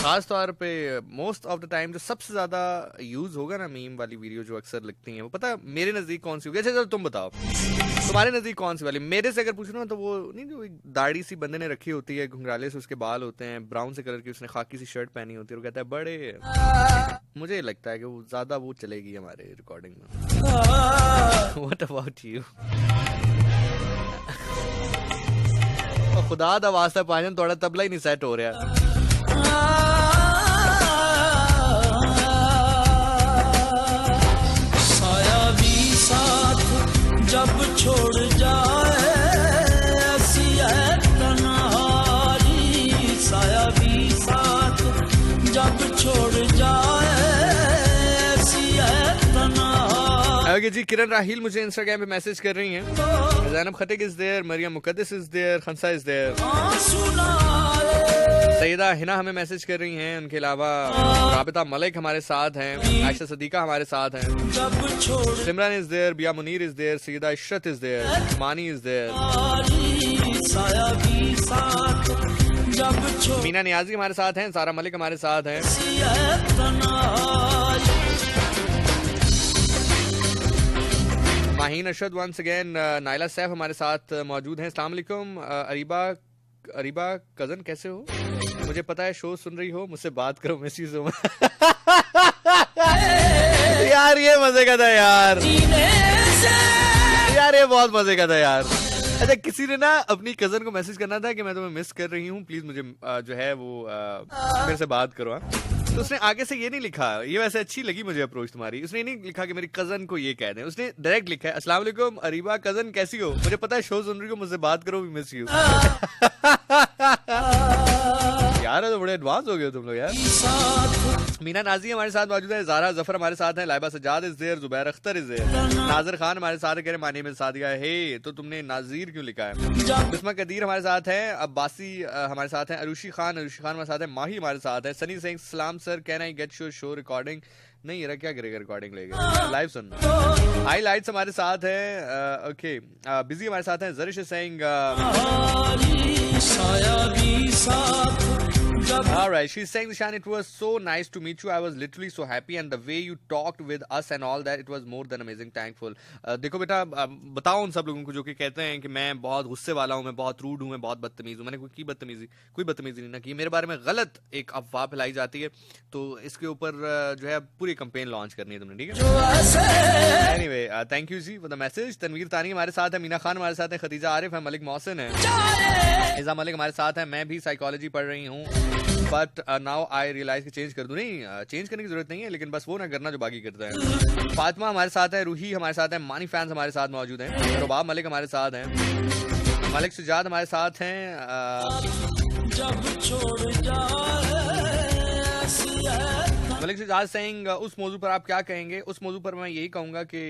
खास तौर पे मोस्ट ऑफ द टाइम जो सबसे ज्यादा यूज होगा ना मीम वाली वीडियो जो अक्सर लगती हैं, वो पता है मेरे नजदीक कौन सी होगी? अच्छा चलो तुम बताओ तुम्हारे नजदीक कौन सी वाली। मेरे से अगर पूछो ना तो वो नहीं जो एक दाढ़ी सी बंदे ने रखी होती है, घुंघराले से उसके बाल होते हैं, ब्राउन से कलर की, उसने खाकी सी शर्ट पहनी होती है और कहता है बड़े। मुझे लगता है कि वो ज्यादा वो चलेगी हमारे रिकॉर्डिंग में। What about you? खुदा दा वास्ता पाजन थोड़ा तबला ही नहीं सेट हो रहा। साया भी साथ जब छोड़ जाए ऐसी है तन्हाई, साया भी साथ जब छोड़ जाए ऐसी है तन्हाई। ओके जी, किरण राहील मुझे इंस्टाग्राम पे मैसेज कर रही हैं। Zainab Khatik is there, Maryam Muqaddas is there, Khansa is there, Saeeda Hina हमें मैसेज कर रही हैं। उनके अलावा राबिता मलिक हमारे साथ हैं, आयशा सदीका हमारे साथ हैं, सिमरन is there, Bia Munir is there, Saeeda Ishrat is there, Mani is there, Meena Niazi हमारे साथ हैं, सारा मलिक हमारे साथ हैं, माहीन अरशद वंस अगेन, नाइला सैफ हमारे साथ मौजूद हैं। अस्सलाम वालेकुम। अरीबा कजन कैसे हो? मुझे पता है शो सुन रही हो, मुझसे बात करो, मिस यू सो मच। यार ये मजे का था यार, ये बहुत मजे का था यार। अच्छा किसी ने ना अपनी कजन को मैसेज करना था कि मैं तुम्हें मिस कर रही हूँ, प्लीज मुझे जो है वो मेरे से बात करो। तो उसने आगे से ये नहीं लिखा, ये वैसे अच्छी लगी मुझे अप्रोच तुम्हारी, उसने ये नहीं लिखा कि मेरी कजन को ये कह दें, उसने डायरेक्ट लिखा है अस्सलाम वालेकुम अरीबा कजन कैसी हो, मुझे पता है शो सुन रही हो, मुझसे बात करो, वी मिस यू। यार तो बड़े एडवांस हो गए हो तुम लोग यार। मीना नाजी हमारे साथ मौजूद है, जारा जफर हमारे साथ है, Laiba Sajjad is there, Zubair Akhtar is there, Nazir Khan हमारे साथ है, कह रहे मानी में सादिया है, तो तुमने नाजीर क्यों लिखा है। बिस्मा कदीर हमारे साथ है, अब्बासी हमारे साथ है, अरुशी खान हमारे साथ है, माही हमारे साथ है, सनी सिंह सलाम sir, can I get your show recording. नहीं यार क्या करेगा रिकॉर्डिंग लेगा, लाइव सुनना। हाईलाइट्स हमारे साथ है, ओके बिजी हमारे साथ है, जरिश Singh, alright, she's saying Dishan, it was so nice to meet you, I was literally so happy and the way you talked with us and all that, it was more than amazing, thankful। देखो बेटा बताओ उन सब लोगों को जो कि कहते हैं कि मैं बहुत गुस्से वाला हूँ, मैं बहुत रूड हूँ, मैं बहुत बदतमीज हूँ, मैंने कोई बदतमीजी नहीं ना की, मेरे बारे में गलत एक अफवाह फैलाई जाती है, तो इसके ऊपर जो है पूरी कैंपेन लॉन्च करनी है तुमने, ठीक है। एनीवे थैंक यू जी for the message. Tanveer Tani हमारे साथ है, मीना खान हमारे साथ है, खदीजा आरिफ है, मलिक मोहसिन है, इज़ा मलिक हमारे साथ है, मैं भी साइकोलॉजी पढ़ रही हूँ, बट नाउ आई रियलाइज कि चेंज कर दूं। नहीं चेंज करने की जरूरत नहीं है, लेकिन बस वो ना करना जो बाकी करता है। फातिमा हमारे साथ है, रूही हमारे साथ है, मानी फैंस हमारे साथ मौजूद हैं, रुबाब मलिक हमारे साथ हैं, मलिक सुजाद हमारे साथ हैं, मलिक सुजाद सिंह उस मौजू पर आप क्या कहेंगे? उस मौजू पर मैं यही कहूंगा कि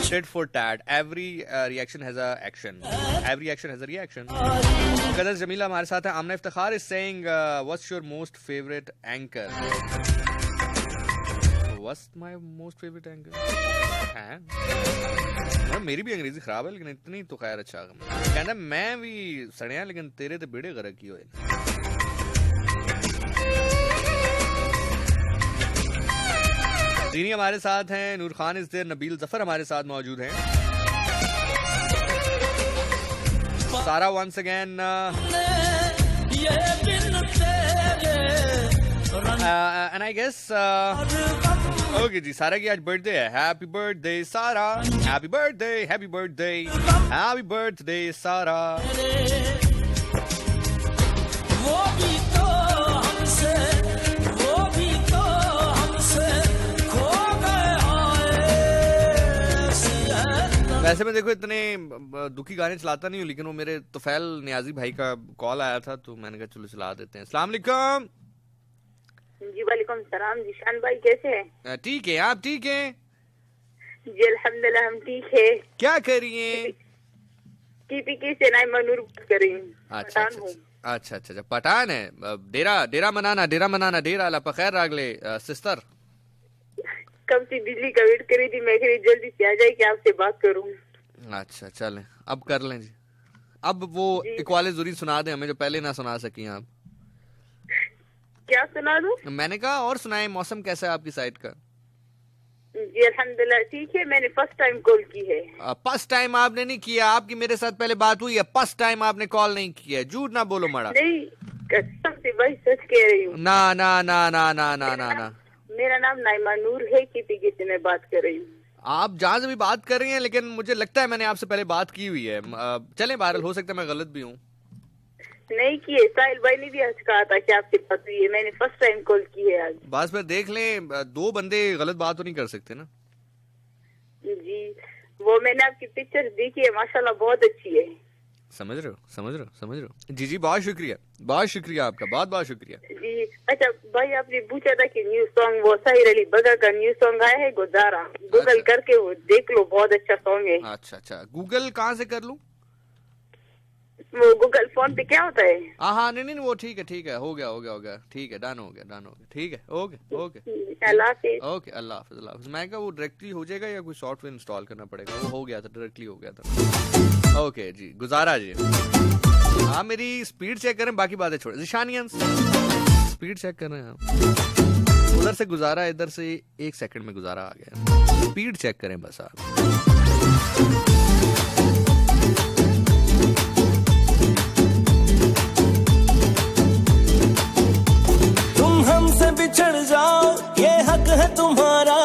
tit for tat, every reaction has a action, every action has a reaction. Muqaddas Jamila हमारे साथ है, Amna Iftikhar is saying what's your most favourite anchor? What's my most favourite anchor? है मेरी भी अंग्रेजी खराब है लेकिन इतनी तो खैर अच्छा कहना, मैं भी सड़िया लेकिन तेरे ते बेड़े गरक की होए। जीनी हमारे साथ हैं, नूर खान इस देर, नबील जफर हमारे साथ मौजूद हैं, Sara once again, and I guess okay जी सारा की आज बर्थडे है, happy birthday Sara, happy birthday, happy birthday, happy birthday Sara. वो भी तो हमसे, वो भी वैसे मैं देखो इतने दुखी गाने चलाता नहीं हूँ, लेकिन वो मेरे तुफैल नियाजी भाई का कॉल आया था तो मैंने कहा चलो चला देते हैं। अस्सलाम वालेकुम। जी वालेकुम सलाम। जीशान भाई कैसे हैं? ठीक है, आप ठीक हैं? जी अल्हम्दुलिल्लाह हम ठीक है। क्या कर रही हैं? टीपीके से नाइमा नूर बात कर रही हूँ। अच्छा अच्छा अच्छा अच्छा अच्छा पठान है। डेरा मनाना डेरा अल्लाह पखैर रागले सिस्टर। कब से बिजली का वेट करी थी, मैं कह जल्दी से आ जाए कि आपसे बात करूँ। अच्छा चलें, अब कर लें जी। अब वो इकवाले ज़ुरी सुना दें हमें जो पहले ना सुना सकी आप। क्या सुना दूं? मैंने कहा और सुनाए, मौसम कैसा है आपकी साइड का? जी अल्हम्दुलिल्लाह ठीक है। मैंने फर्स्ट टाइम कॉल की है। फर्स्ट टाइम आपने नहीं किया, आपकी मेरे साथ पहले बात हुई है, फर्स्ट टाइम आपने कॉल नहीं किया है, झूठ ना बोलो मड़ा। नहीं कसम से भाई सच कह रही हूँ। ना ना ना ना ना ना ना ना मेरा नाम नाइमा नूर है, टीपीके से मैं बात कर रही हूँ। आप जहाँ से भी बात कर रही हैं, लेकिन मुझे लगता है मैंने आपसे पहले बात की हुई है। चलें बहरहाल, हो सकता है मैं गलत भी हूँ। नहीं की है, साहिल भाई ने भी आज कहा था कि आपसे बात हुई है। मैंने फर्स्ट टाइम कॉल की है आज। बस फिर देख लें, दो बंदे गलत बात तो नहीं कर सकते ना। जी वो मैंने आपकी पिक्चर देखी है, माशाल्लाह बहुत अच्छी है। समझ रहे हो। जी बहुत शुक्रिया आपका, बहुत शुक्रिया जी। अच्छा भाई आपने पूछा था कि न्यू सॉन्ग वो साहिर अली बगा का न्यू सॉन्ग आया है गुजारा, गूगल करके वो देख लो, बहुत अच्छा सॉन्ग है। अच्छा गूगल कहाँ से कर लूँ? वो गूगल फोन पे क्या होता है? हाँ नहीं वो ठीक है, हो गया ठीक है, डन हो गया ठीक है, ओके अल्लाह हाफिज़। ओके अल्लाह हाफिज़। मैं क्या वो डायरेक्टली हो जाएगा या कोई सॉफ्टवेयर इंस्टॉल करना पड़ेगा? वो हो गया था, डायरेक्टली हो गया था। ओके जी, गुजारा जी। हाँ मेरी स्पीड चेक करें, बाकी बातें छोड़े। जिशानियन स्पीड चेक कर रहे हैं आप? उधर से गुजारा, इधर से 1 सेकंड में गुजारा आ गया। स्पीड चेक करें बस आप। हमसे बिछड़ जाओ ये हक है तुम्हारा,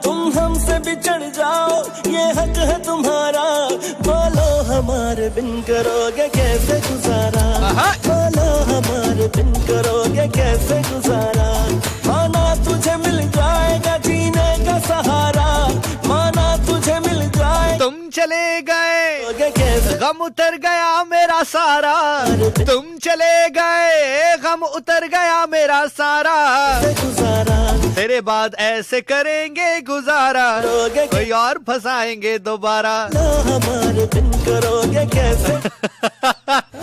तुम हमसे बिछड़ जाओ ये हक है तुम्हारा। बोलो हमारे बिन करोगे कैसे गुजारा, बोलो हमारे बिन करोगे कैसे गुजारा। माना तुझे मिल जाएगा जीने का सहारा, माना तुझे मिल जाए। तुम चले गए कैसे गम उतर गया मेरा सारा, तुम चले गए गम उतर गया मेरा सारा। गुजारा तेरे बाद ऐसे करेंगे गुजारा, कोई और फंसाएंगे दोबारा। हमारे बिन करोगे कैसे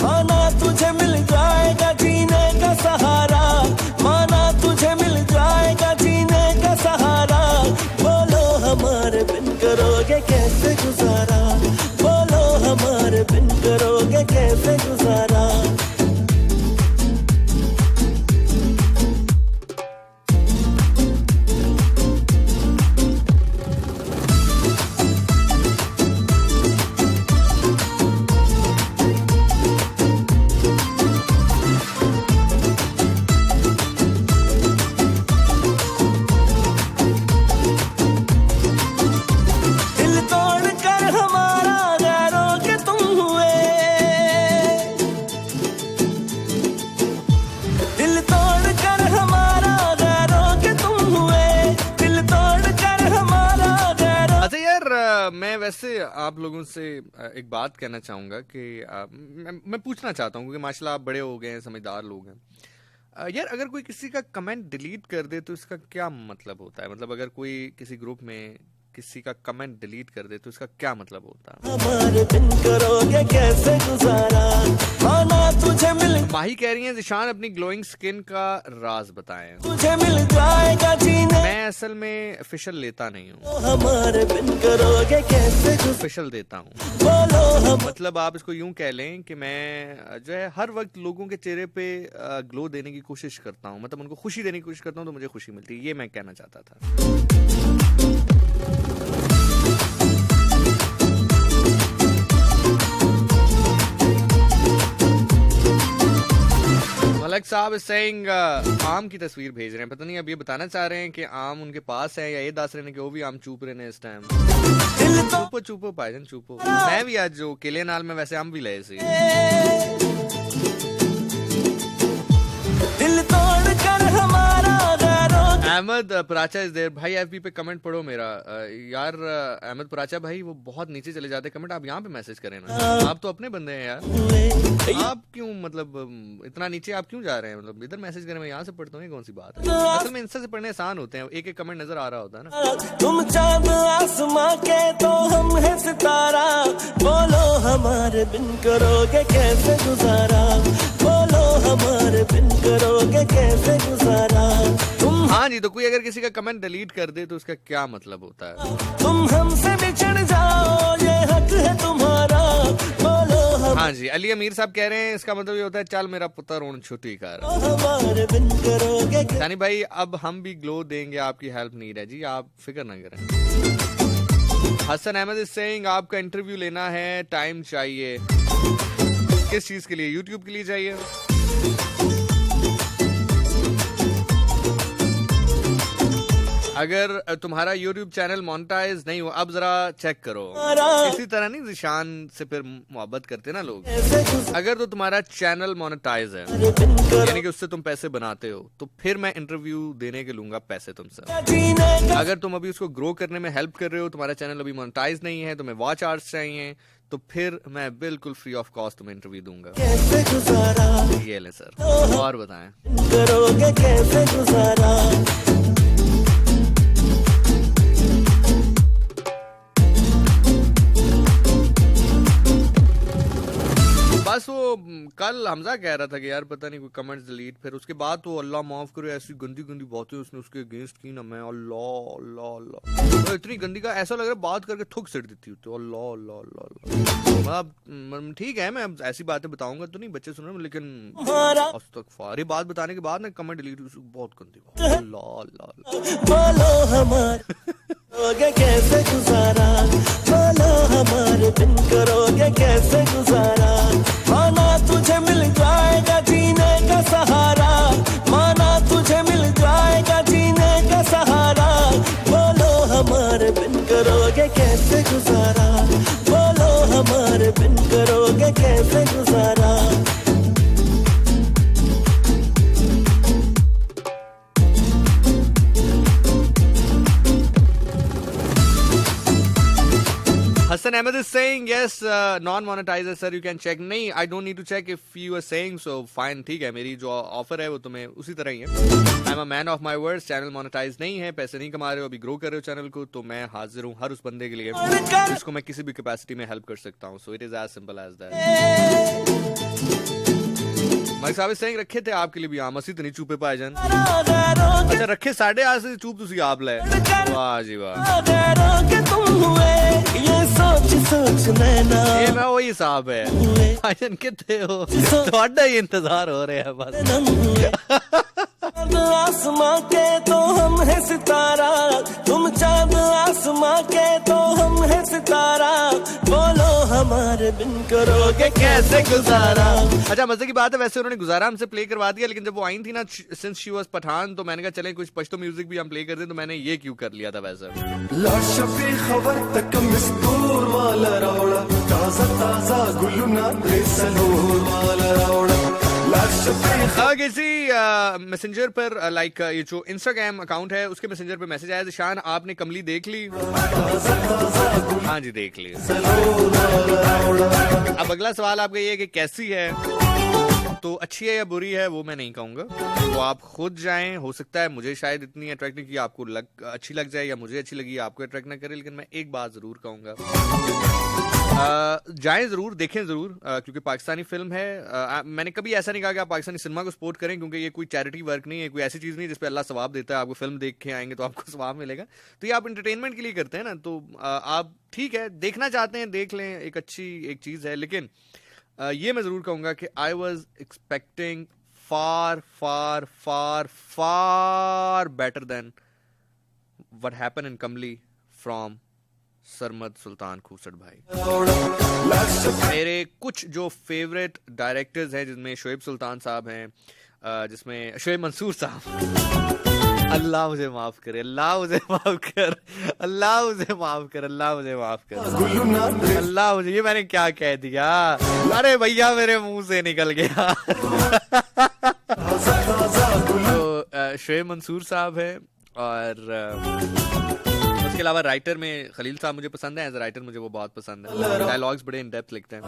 माना तुझे मिल जाएगा जीने का सहारा, माना तुझे मिल जाएगा जीने का सहारा। बोलो हमारे बिन करोगे कैसे गुजारा, बोलो हमारे बिन करोगे कैसे गुजारा। मैं वैसे आप लोगों से एक बात कहना चाहूँगा कि मैं पूछना चाहता हूँ, क्योंकि माशाल्लाह आप बड़े हो गए हैं, समझदार लोग हैं। यार अगर कोई किसी का कमेंट डिलीट कर दे तो इसका क्या मतलब होता है? मतलब अगर कोई किसी ग्रुप में किसी का कमेंट डिलीट कर दे तो इसका क्या मतलब होता है? हमारे बिन करोगे कैसे गुजारा, माना तुझे मिल। माही कह रही हैं जिशान अपनी ग्लोइंग स्किन का राज बताएं। तुझे मिल जाएगा जीने। मैं असल में फेशियल लेता नहीं हूँ। हमारे बिन करोगे कैसे फेशियल देता हूँ। बोलो हम। मतलब आप इसको यूं कह लें कि मैं जो है हर वक्त लोगों के चेहरे पे ग्लो देने की कोशिश करता हूँ, मतलब उनको खुशी देने की कोशिश करता हूँ तो मुझे खुशी मिलती है। ये मैं कहना चाहता था। मलक साहब सेइंग आम की तस्वीर भेज रहे हैं, पता नहीं अब ये बताना चाह रहे हैं कि आम उनके पास है या ये दस रहे हैं कि वो भी आम चूप रहे हैं इस टाइम। चूपो भाईजान चूपो। मैं भी आज जो किले नाल में वैसे आम भी लाए सी। दिल तोड़ कर हमारा अहमद पराचा इज देयर। भाई एफबी पे कमेंट पढ़ो मेरा। यार अहमद पराचा भाई वो बहुत नीचे चले जाते कमेंट, आप यहाँ पे मैसेज करें ना, आप तो अपने बंदे हैं यार, आप क्यों मतलब इतना नीचे आप क्यों जा रहे हैं, मतलब इधर मैसेज करें, मैं यहाँ से पढ़ता हूँ, ये कौन सी बात है। असल में इंस्टा से पढ़ने आसान होते हैं, एक एक कमेंट नजर आ रहा होता है ना। तुम चांद आसमां के तो हम है सितारा, बोलो हमारे बिन करोगे कैसे गुजारा, बोलो हमारे बिन करोगे कैसे गुजारा। हाँ जी, तो कोई अगर किसी का कमेंट डिलीट कर दे तो उसका क्या मतलब होता है। तुम हमसे बिछड़ जाओ ये हक है तुम्हारा, बोलो हम। हाँ जी, अली अमीर साहब कह रहे हैं इसका मतलब ये होता है चल मेरा पुत्र रोन छुट्टी कर। हमारे बिन करोगे यानी भाई अब हम भी ग्लो देंगे, आपकी हेल्प नीड है जी, आप फिक्र ना करें। हसन अहमद इज सेइंग आपका इंटरव्यू लेना है, टाइम चाहिए। किस चीज के लिए? यूट्यूब के लिए चाहिए। अगर तुम्हारा YouTube चैनल मोनेटाइज नहीं हो, अब जरा चेक करो। इसी तरह नहीं जिशान से फिर मोहब्बत करते ना लोग। अगर तो तुम्हारा चैनल मोनेटाइज है, यानी कि उससे तुम पैसे बनाते हो, तो फिर मैं इंटरव्यू देने के लूंगा पैसे तुमसे। अगर तुम अभी उसको ग्रो करने में हेल्प कर रहे हो, तुम्हारा चैनल अभी मोनेटाइज नहीं है, तुम्हें वॉच आवर्स चाहिए, तो फिर मैं बिल्कुल फ्री ऑफ कॉस्ट तुम्हें इंटरव्यू दूंगा। ये ले सर, और बताएं करोगे कैसे गुजारा। बस वो कल हमजा कह रहा था कि यार पता नहीं कोई कमेंट्स डिलीट, फिर उसके बाद तो अल्लाह माफ करे ऐसी गंदी गंदी बातें उसने उसके अगेंस्ट की ना, मैं अल्लाह अल्लाह अल्लाह तो इतनी गंदी का ऐसा लग रहा है बात करके थुक सिट देती हूँ, तो अल्लाह अल्लाह अल्लाह। अब ठीक है, मैं अब ऐसी बातें बताऊंगा तो नहीं, बच्चे सुन रहे, लेकिन अस्तगफार, बात बताने के बाद ना कमेंट डिलीट, बहुत गंदी बात, अल्लाह अल्लाह। बोलो हमारे कैसे गुजारा, बोलो हमारे बिन करोगे कैसे गुजारा। माना तुझे मिल जाएगा जीने का सहारा, माना तुझे मिल जाएगा जीने का सहारा, बोलो हमारे बिन करोगे कैसे गुजारा, बोलो हमारे बिन करोगे कैसे गुजारा। Hassan Ahmed is saying yes, non-monetizer sir, you can check. नहीं, I don't need to check if you are saying so. Fine, ठीक है, मेरी जो ऑफर है वो तुम्हें उसी तरह ही है। I'm a man of my words. Channel monetize नहीं है, पैसे नहीं कमा रहे हो, अभी ग्रो कर रहे हो चैनल को, तो मैं हाजिर हूँ हर उस बंदे के लिए जिसको मैं किसी भी कैपेसिटी में हेल्प कर सकता हूँ। So it is as simple as that. भाई साहब सेइंग रखे थे आपके लिए भी आम, असी तो नहीं चूपे पाए जान। अच्छा रखे 8.5 चूप तुसी आप ले, वाह जी वाह। ये मैं वही हिसाब है भाईजान, कितने हो थोड़ा ही इंतजार हो रहा है बस। आसमां के तो हम है सितारा, तुम चांद आसमां के तो हम है सितारा, बोलो हमारे बिन करोगे कैसे गुजारा। अच्छा मजे की बात है, वैसे उन्होंने गुजारा हमसे प्ले करवा दिया, लेकिन जब वो आई थी ना सिंस शी वाज पठान, तो मैंने कहा चले कुछ पश्तो म्यूजिक भी हम प्ले कर दें, तो मैंने ये क्यों कर लिया था वैसे। खबर तक मिस्तूर वाला रौड़ा, ताजा ताजा गुलना सलूर वाला रौड़ा। किसी मैसेंजर पर लाइक ये जो इंस्टाग्राम अकाउंट है उसके मैसेंजर पे मैसेज आया, शान आपने कमली देख ली? हाँ जी देख ली। अब अगला सवाल आपका ये है कि कैसी है, तो अच्छी है या बुरी है वो मैं नहीं कहूंगा, वो आप खुद जाएं। हो सकता है मुझे शायद इतनी अट्रैक्ट नहीं की, आपको अच्छी लग जाए, या मुझे अच्छी लगी आपको अट्रैक्ट ना करे, लेकिन मैं एक बात जरूर कहूंगा, जाएं जरूर, देखें जरूर, क्योंकि पाकिस्तानी फिल्म है। मैंने कभी ऐसा नहीं कहा कि आप पाकिस्तानी सिनेमा को सपोर्ट करें, क्योंकि ये कोई चैरिटी वर्क नहीं है, कोई ऐसी चीज नहीं जिस पे अल्लाह सवाब देता है, आपको फिल्म देख के आएंगे तो आपको सवाब मिलेगा, तो ये आप एंटरटेनमेंट के लिए करते हैं ना, तो आप ठीक है देखना चाहते हैं देख लें, एक अच्छी एक चीज है, लेकिन ये मैं जरूर कहूंगा कि I was expecting far far far far better than what happen in Kamli from Sarmad सुल्तान खूसट भाई। मेरे कुछ जो फेवरेट डायरेक्टर्स हैं, जिसमें शोएब सुल्तान साहब हैं, जिसमें शोएब मंसूर साहब, अल्लाह मुझे माफ करे, अल्लाह मुझे माफ कर, अल्लाह मुझे माफ कर, अल्लाह मुझे माफ कर, अल्लाह मुझे, ये मैंने क्या कह दिया, अरे भैया मेरे मुंह से निकल गया। तो शोएब मंसूर साहब है, और उसके अलावा राइटर में खलील साहब मुझे पसंद है, एज अ राइटर मुझे वो बहुत पसंद है, डायलॉग्स बड़े इन डेप्थ लिखते हैं।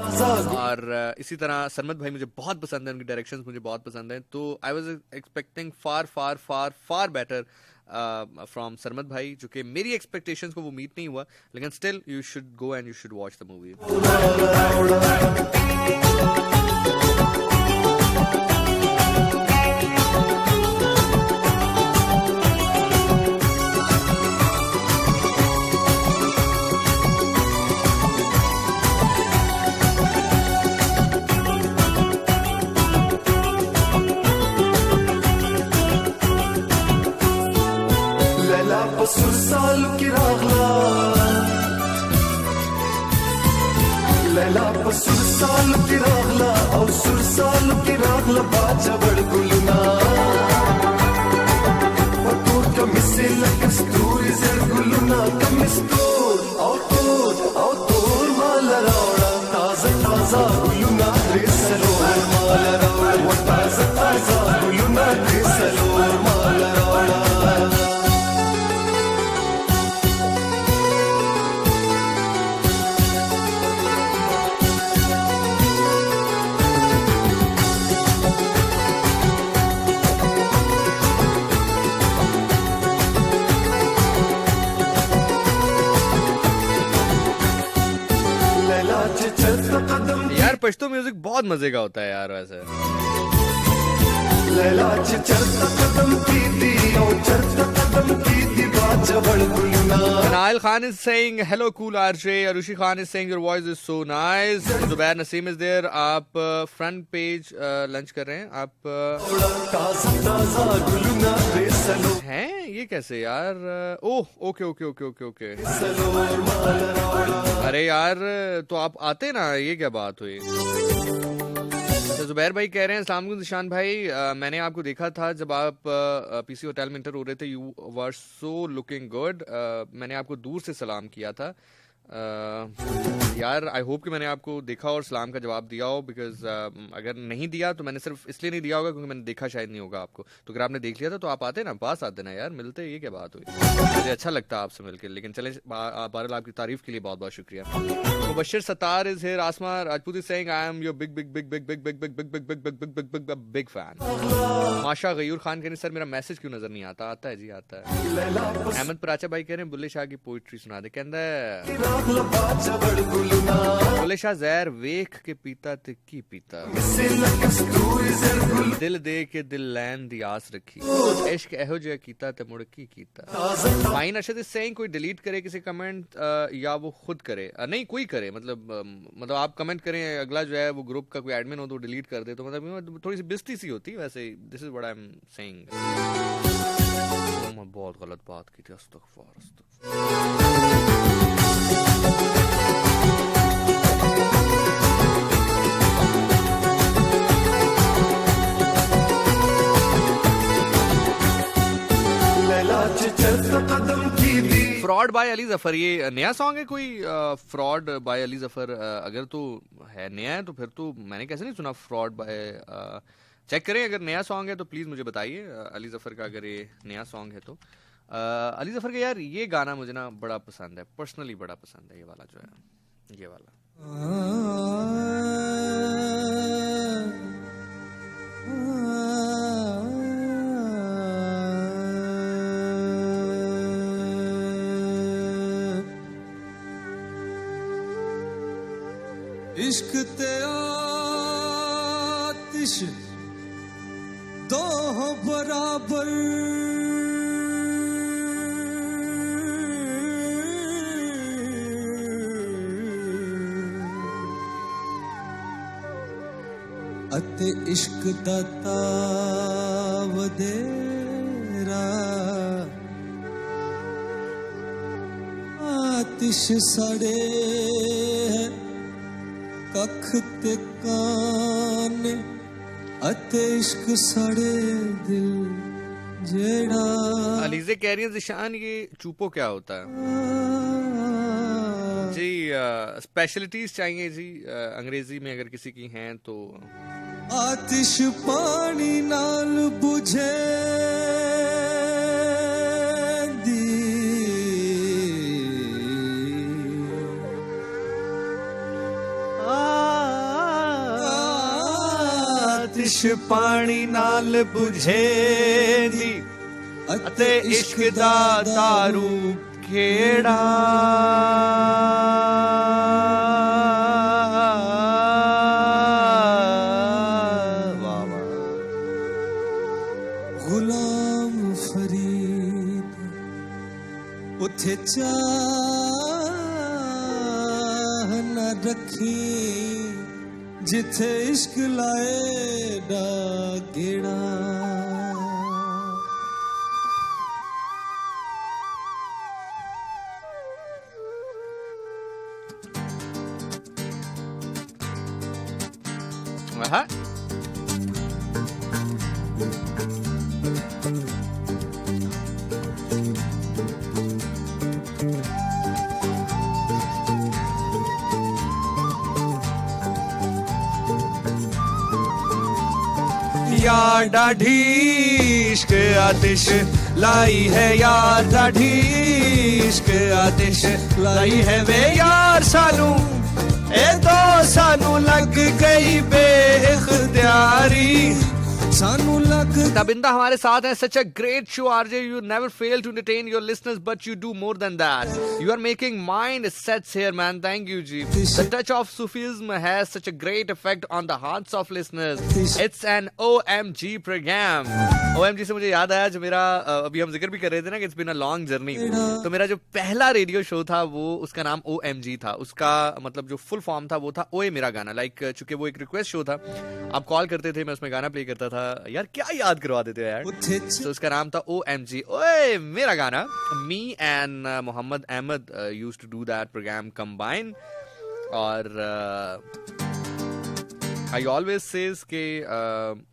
और इसी तरह सरमद भाई मुझे बहुत पसंद है, उनकी डायरेक्शंस मुझे बहुत पसंद है। तो I was expecting far far far far better from Sarmad भाई, जो कि मेरी एक्सपेक्टेशंस को वो मीट नहीं हुआ, लेकिन still you should go and you should watch the movie. सुरसाल की रागला लैला सुरसाल की रागला और सुरसाल की रागला बाजा बड़गुलना पतूर कमिसल कस्तूरी जरगुलना कमिस्तूर और माला रावड़ा ताजा ताजा गुलना रेसलोर माला रावड़ा ताजा ताजा गुलना रेसलोर माला रावड़ा। यार पश्तो म्यूजिक बहुत मजे का होता है यार वैसे। Nail Khan is saying hello cool RJ, Arushi Khan is saying your voice is so nice, Zubair Naseem is there, आप फ्रंट पेज लंच कर रहे हैं आप हैं, ये कैसे यार? Oh okay okay okay okay okay, अरे यार तो आप आते ना, ये क्या बात हुई? जुबैर भाई कह रहे हैं अस्सलाम वालेकुम निशान भाई, मैंने आपको देखा था जब आप पीसी होटल में इंटर हो रहे थे, you were so looking good, मैंने आपको दूर से सलाम किया था। यार आई होप कि मैंने आपको देखा और सलाम का जवाब दिया हो, बिकॉज अगर नहीं दिया तो मैंने सिर्फ इसलिए नहीं दिया होगा क्योंकि मैंने देखा शायद नहीं होगा आपको। तो अगर आपने देख लिया था तो आप आते ना, पास आते ना यार, मिलते, ये क्या बात हुई? मुझे अच्छा लगता आपसे मिलकर। लेकिन चले बहरहाल आपकी तारीफ के लिए बहुत बहुत शुक्रिया। Mubashir Sattar is here, Asma Rajput is saying I am your big big big big big big big big big big big big big big big fan. Masha Ghayoor Khan कह रहे सर मेरा मैसेज क्यों नजर नहीं आता? आता है जी, आता है। अहमद पराचा भाई कह रहे हैं बुल्ले शाह की पोइट्री सुना दे, कहंदा बुल्ले शाह जहर वेख के पीता ते की पीता, दिल दे के दिल लैन दी आस रखी, इश्क एहो जिहा कीता ते मुड़ की कीता। माइन अरशद इज सेइंग कोई डिलीट करे किसी कमेंट या वो खुद करे, नहीं कोई करे, मतलब आप कमेंट करें, अगला जो है वो ग्रुप का कोई एडमिन हो तो डिलीट कर दे, तो मतलब थोड़ी सी बेइज्जती सी होती है वैसे। This is what I am saying. मैं बहुत गलत बात की थी, अस्तगफुर। फ्रॉड बाय अली जफर, ये नया सॉन्ग है कोई? फ्रॉड बाय अली जफर अगर तो है नया है तो फिर तो मैंने कैसे नहीं सुना फ्रॉड बाय। चेक करें, अगर नया सॉन्ग है तो प्लीज़ मुझे बताइए अली जफर का, अगर ये नया सॉन्ग है तो। अली जफर का यार ये गाना मुझे ना बड़ा पसंद है, पर्सनली बड़ा पसंद है, ये वाला जो है, ये वाला। इश्क ते आतिश दो बराबर, अते इश्क दा ताव देरा, आतिश सड़े कख ते कान, अते इश्क सड़े दिल जेड़ा। अलीज़े कह रही है ज़िशान ये चूपो क्या होता है जी? स्पेशलिटीज चाहिए जी अंग्रेजी में अगर किसी की हैं तो। आतिश पानी नाल बुझे आतिश पानी नाल बुझेंदी अते इश्क दा दारू खेड़ा गुलाम फरीद उथे चाह न रखी जिथे इश्क लाए दा गेड़ा यार डाढ़ी इश्क आतिश लाई है यार डाढ़ी इश्क आतिश लाई है वे यार सानू ए तो सानू लग गई बेइख्तियारी सानू लग तबिंदा हमारे साथ है such a great show RJ you never fail to entertain your listeners but you do more than that you are making mind sets here man thank you ji the touch of Sufism has such a great effect on the hearts of listeners it's an OMG program OMG से मुझे याद आया जो मेरा अभी हम जिक्र भी कर रहे थे ना कि it's been a long journey तो मेरा जो पहला रेडियो शो था वो उसका नाम OMG था उसका मतलब जो फुल फॉर्म था वो था ओए मेरा गाना लाइक चूंकि वो एक रिक्वेस्ट शो था आप कॉल करते थे मैं उसमें गाना प्ले करता था यार क्या याद करवा देते हो यार तो उसका नाम था OMG ओए मेरा गाना me and Mohammad Ahmed used to do that programme combine और आई ऑलवेज सेज के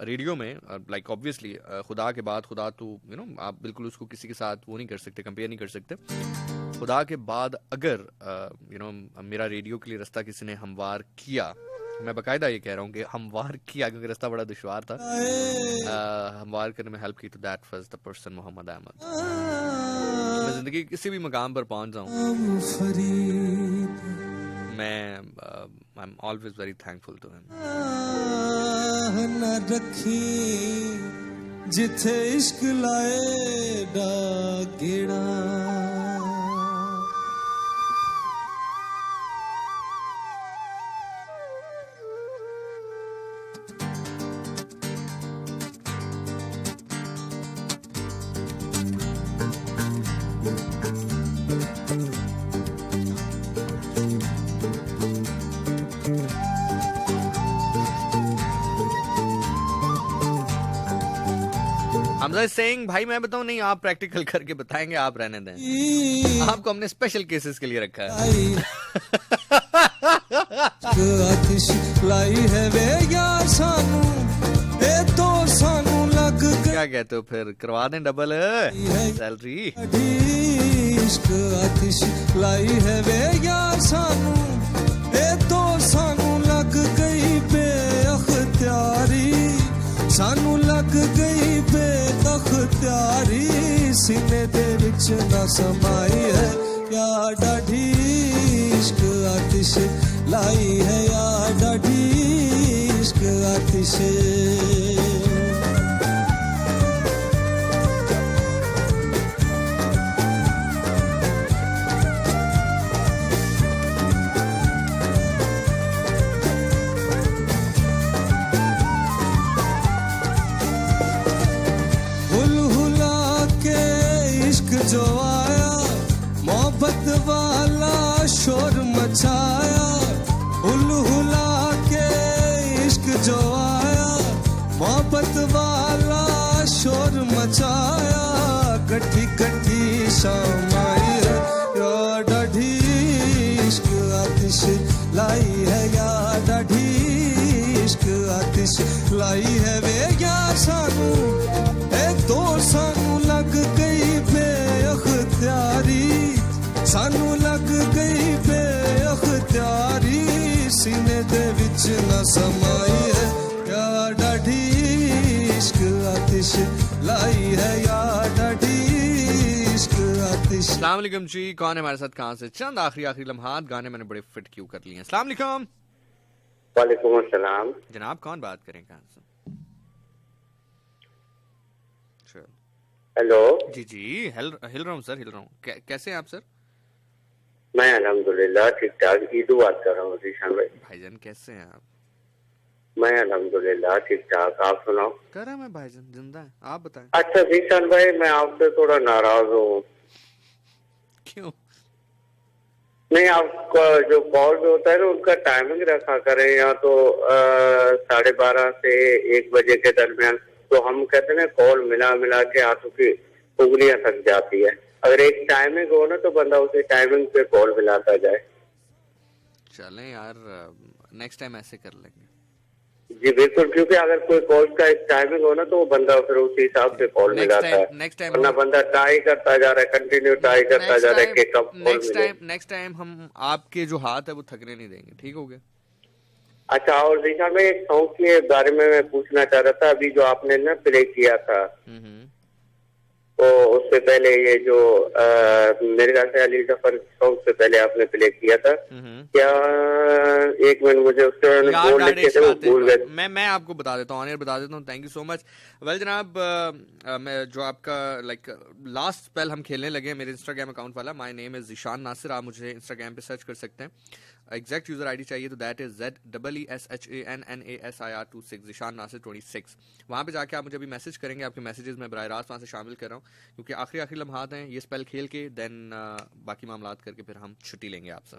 रेडियो में लाइक ऑब्वियसली खुदा के बाद खुदा तो यू नो आप बिल्कुल उसको किसी के साथ वो नहीं कर सकते कंपेयर नहीं कर सकते खुदा के बाद अगर यू नो मेरा रेडियो के लिए रास्ता किसी ने हमवार किया मैं बकायदा ये कह रहा हूँ कि हमवार किया क्योंकि रास्ता बड़ा दुश्वार था हमवार करने में हेल्प की तो that was the person Mohammad Ahmed मैं जिंदगी किसी भी मकाम पर पहुंच जाऊं मैं I am always very thankful to him न रखी जिथे इश्क लाए दा गेड़ा हमजा सिंह भाई मैं बताऊं नहीं आप प्रैक्टिकल करके बताएंगे आप रहने दें आपको हमने स्पेशल केसेस के लिए रखा है आतिश लाई है वे यार सानू ए तो सानू लग क्या कहते हो फिर करवा दें डबल सैलरी इश्क आतिश लाई है वे यार सानू ए तो सानू लग गई बेअख्तियारी सानू लग गई बेअख्तियारी सीने दे विच ना समाई है या डाढ़ी इश्क आतिश लाई है या डाढ़ी इश्क आतिश जो आया मोहब्बत वाला शोर मचाया हुला के इश्क जो आया मोहब्बत वाला शोर मचाया कठी कठी शाम आई है या डाढ़ी इश्क आतिश लाई है या डाढ़ी इश्क आतिश लाई है वे यार सानू एक दो सानू लग गई सानू लग गई बेअख्तियारी सीने दे विच ना समाई है या डाढ़ी इश्क आतिश लाई है या डाढ़ी इश्क आतिश। अस्सलाम वालेकुम जी कौन है हमारे साथ कहाँ से चंद आखिरी लम्हात गाने मैंने बड़े फिट क्यों कर लिए हैं। अस्सलाम वालेकुम। वालेकुम अस्सलाम जनाब कौन बात करें कहाँ से? कमर्शियल। हेलो जी जी, हिल रहा हूँ सर, हिल रहा हूँ। कैसे हैं आप सर? मैं अल्हम्दुलिल्लाह ठीक ठाक। ईदू बात कर रहा हूँ जीशान भाई। भाईजान कैसे हैं आप? मैं अल्हम्दुलिल्लाह ठीक ठाक, आप सुनाओ। कर रहा मैं भाईजान, जिंदा है, आप बताएं। अच्छा जीशान भाई, मैं आपसे थोड़ा नाराज हूँ। क्यों? नहीं, आपका जो कॉल जो होता है ना, उनका टाइमिंग रखा करें, या तो 12:30 से 1 बजे के दरमियान। तो हम कहते हैं ना, कॉल मिला के हाथों की उंगलियां थक जाती है। अगर एक टाइमिंग हो ना, तो बंदा उसी टाइमिंग पे कॉल मिलाता जाए। चलें यार, नेक्स्ट टाइम ऐसे कर लेंगे। जी बिल्कुल, क्योंकि अगर कोई कॉल का एक टाइमिंग हो ना, तो वो बंदा फिर उसी हिसाब से कॉल मिलाता है। वरना बंदा ट्राई करता जा रहा है, कंटिन्यू ट्राई करता जा रहा है कि कब कॉल मिले। नेक्स्ट टाइम हम आपके जो हाथ है वो थकने नहीं देंगे, ठीक हो गया? अच्छा, और दिशा में एक सॉन्ग के बारे में मैं पूछना चाह रहा था। अभी जो आपने ना प्ले किया था, तो उससे पहले ये जो मेरे ख्याल से अली जफर सॉन्ग से पहले आपने प्ले किया था क्या? एक मिनट, मुझे उसके बोल लिखे थे, वो भूल गए। मैं आपको बता देता हूँ, ऑन एयर बता देता हूँ। Thank you so much. Well जनाब, मैं जो आपका लास्ट स्पेल हम खेलने लगे हैं, मेरे इंस्टाग्राम अकाउंट वाला, my name is Zeeshan Nasir. आप मुझे इंस्टाग्राम पे सर्च कर सकते हैं। एग्जैक्ट यूजर आईडी चाहिए तो that is ZEESHANNASIR26, Zeeshan Nasir 26। वहाँ पे जाके आप मुझे अभी मैसेज करेंगे, आपके मैसेजेस मैं बराह रास्त वहाँ से शामिल कर रहा हूँ, क्योंकि आखिरी लम्हात हैं। ये स्पेल खेल के देन बाकी मामलात करके फिर हम छुट्टी लेंगे आपसे।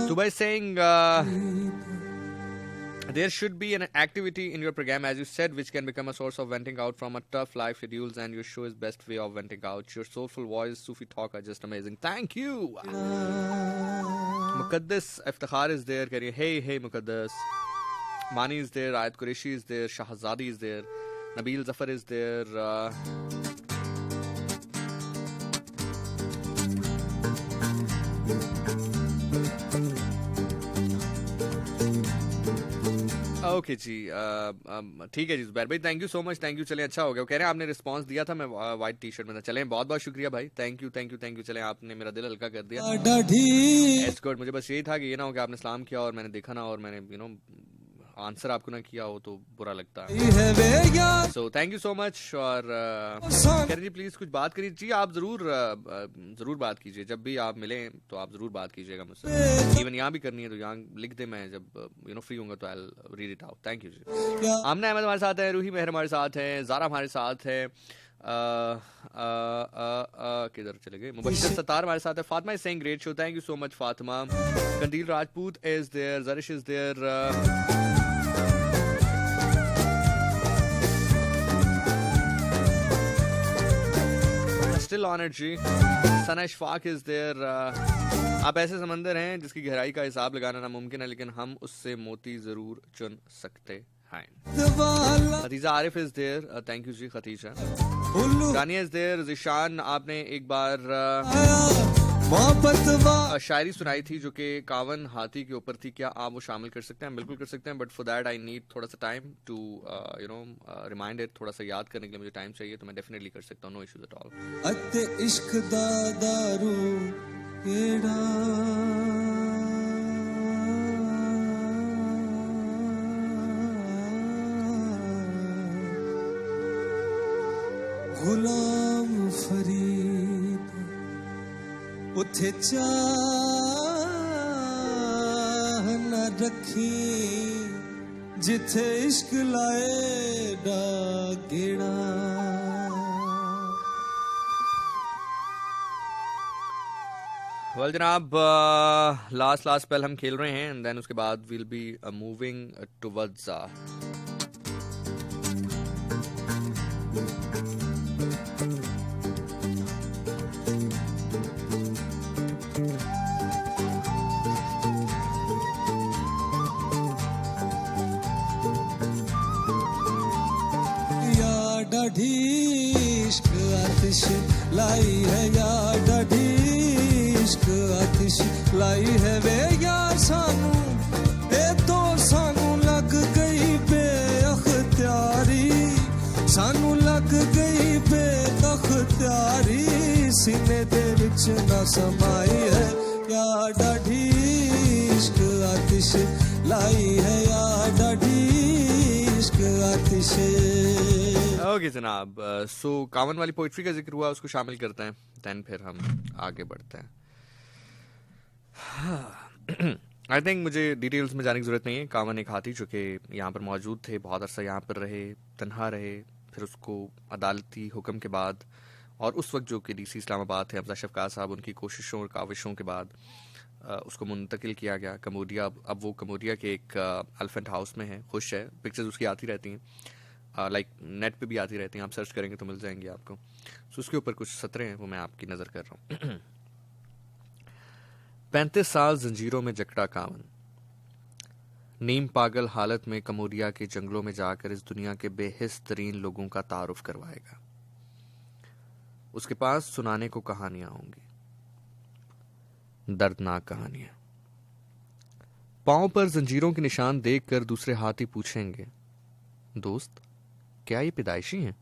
तो by saying there should be an activity in your program, as you said, which can become a source of venting out from a tough life schedules, and your show is best way of venting out. Your soulful voice, Sufi talk are just amazing. Thank you. Muqaddas Iftikhar is there. Kariye, hey Muqaddas. Mani is there. Ayat Qureshi is there. Shahzadi is there. Nabil Zafar is there. Okay जी, ठीक है जी जुबैर भाई, thank you so much, thank you. चलें, अच्छा हो गया। वो कह रहे हैं आपने रिस्पांस दिया था, मैं वाइट टी शर्ट में था। चलें, बहुत बहुत शुक्रिया भाई, थैंक यू। चलें, आपने मेरा दिल हल्का कर दिया। एस्कॉर्ट, मुझे बस यही था कि ये ना हो कि आपने सलाम किया और मैंने देखा ना, और मैंने आंसर आपको ना किया हो तो बुरा लगता है। So thank you so much. और कह रही प्लीज कुछ बात करिए। जी, आप जरूर बात कीजिए, जब भी आप मिलें तो आप जरूर बात कीजिएगा मुझसे। इवन यहाँ भी करनी है तो यहाँ लिख दे, मैं जब फ्री होंगे तो I will read it out. Thank you जी। आमना अहमद हमारे साथ है, रूही मेहर हमारे साथ है, जारा हमारे साथ है, किधर चले गए, मुबश्शिर सत्तार हमारे साथ है, Fatima is saying great show, thank you so much Fatima. Qandeel Rajput is there, Zarish is there, still honored जी। Sana Ishfaq is there. आप ऐसे समंदर हैं जिसकी गहराई का हिसाब लगाना नामुमकिन है, लेकिन हम उससे मोती जरूर चुन सकते हैं। Khadija Arif is there, thank you जी खतीजा। Ghania is there. ज़ीशान, आपने एक बार शायरी सुनाई थी जो कि 51 हाथी के ऊपर थी, क्या आप वो शामिल कर सकते हैं? बिल्कुल कर सकते हैं, but for that I need थोड़ा सा टाइम टू रिमाइंड इट। थोड़ा सा याद करने के लिए मुझे टाइम चाहिए, तो मैं डेफिनेटली कर सकता हूँ, नो इश्यूज एट ऑल। अते इश्क दा दारू केड़ा गुलाम फरीद उथे चाह न रखी जिथे इश्क लाए डा गेड़ा। वेल जनाब, लास्ट स्पेल हम खेल रहे हैं, एंड देन उसके बाद विल बी मूविंग टुवर्ड्स डाढ़ी इश्क आतिश लाई है या डाढ़ी इश्क आतिश लाई है वे यार सानू ए तो सानू लग गई बेअख्तियारी, सानू लग गई बेअख्तियारी, सीने दे विच ना समाई है या डाढ़ी इश्क आतिश लाई है या डाढ़ी इश्क आतिश। ओके जनाब, सो कावन वाली पोइट्री का जिक्र हुआ, उसको शामिल करते हैं, देन फिर हम आगे बढ़ते हैं। आई थिंक मुझे डिटेल्स में जाने की जरूरत नहीं है। कावन एक हाथी जो कि यहाँ पर मौजूद थे, बहुत अरसा यहाँ पर रहे, तन्हा रहे, फिर उसको अदालती हुक्म के बाद और उस वक्त जो कि डीसी इस्लामाबाद थे हमजा शफकात साहब, उनकी कोशिशों और काविशों के बाद उसको मुंतकिल किया गया कमोडिया। अब वो कमोडिया के एक एलिफेंट हाउस में है, खुश है, पिक्चर्स उसकी आती रहती हैं, लाइक नेट पे भी आती रहती हैं, आप सर्च करेंगे तो मिल जाएंगे आपको। सो उसके ऊपर कुछ सतरें हैं, वो मैं आपकी नज़र कर रहा हूँ। 35 साल जंजीरों में जकड़ा कावन, नीम पागल हालत में कमोडिया के जंगलों में जाकर इस दुनिया के बेहिस तरीन लोगों का तारुफ करवाएगा। उसके पास सुनाने को कहानियां होंगी, दर्दनाक कहानियां। पांव पर जंजीरों के निशान देखकर दूसरे हाथी पूछेंगे, दोस्त क्या ये पैदाइशी हैं?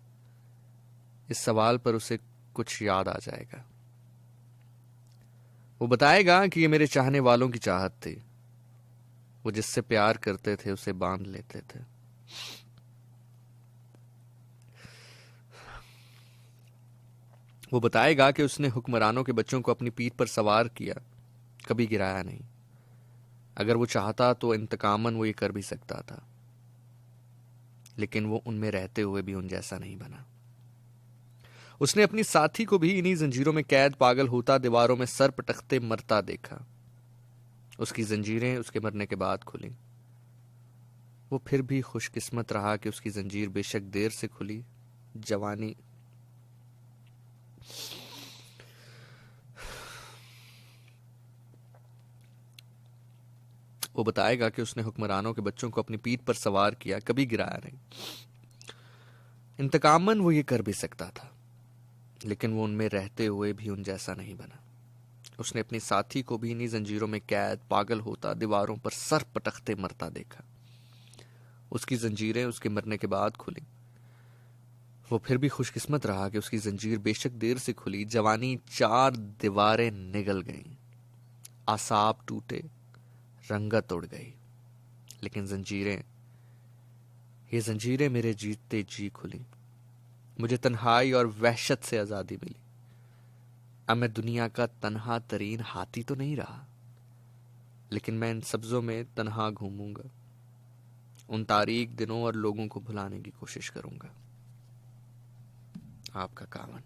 इस सवाल पर उसे कुछ याद आ जाएगा। वो बताएगा कि ये मेरे चाहने वालों की चाहत थी, वो जिससे प्यार करते थे उसे बांध लेते थे। वो बताएगा कि उसने हुक्मरानों के बच्चों को अपनी पीठ पर सवार किया, कभी गिराया नहीं। अगर वो चाहता तो इंतकामन वो ये कर भी सकता था, लेकिन वो उनमें रहते हुए भी उन जैसा नहीं बना। उसने अपनी साथी को भी इन्हीं जंजीरों में कैद पागल होता, दीवारों में सर पटकते मरता देखा। उसकी जंजीरें उसके मरने के बाद खुली। वो फिर भी खुशकिस्मत रहा कि उसकी जंजीर बेशक देर से खुली, जवानी वो बताएगा कि उसने हुक्मरानों के बच्चों को अपनी पीठ पर सवार किया, कभी गिराया नहीं। इंतकामन वो ये कर भी सकता था, लेकिन वो उनमें रहते हुए भी उन जैसा नहीं बना। उसने अपनी साथी को भी इन्हीं जंजीरों में कैद पागल होता, दीवारों पर सर पटकते मरता देखा। उसकी जंजीरें उसके मरने के बाद खुली। वो फिर भी खुशकिस्मत रहा कि उसकी जंजीर बेशक देर से खुली, जवानी 4 दीवारें निगल गईं, आसाब टूटे, रंगत उड़ गई, लेकिन ये जंजीरें मेरे जीते जी खुली। मुझे तन्हाई और वहशत से आजादी मिली। अब मैं दुनिया का तन्हा तरीन हाथी तो नहीं रहा, लेकिन मैं इन सब्जों में तन्हा घूमूंगा, उन तारीख दिनों और लोगों को भुलाने की कोशिश करूंगा। आपका कावन।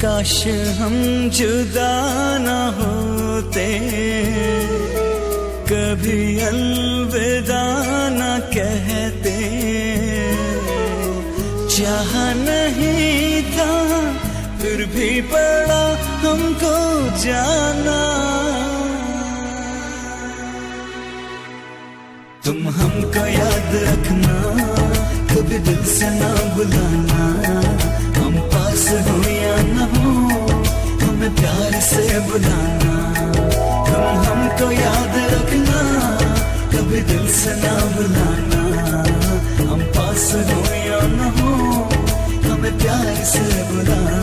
काश हम जुदा ना होते, कभी अलविदा ना कहते। चाह नहीं था फिर भी पड़ा हमको जाना। तुम हमको याद रखना, कभी दिल से ना भुलाना। हम पास हो या न हो, हमें प्यार से बुलाना। तुम हमको याद रखना, कभी दिल से ना भुलाना। हम पास हो या न हो, हमें प्यार से बुलाना।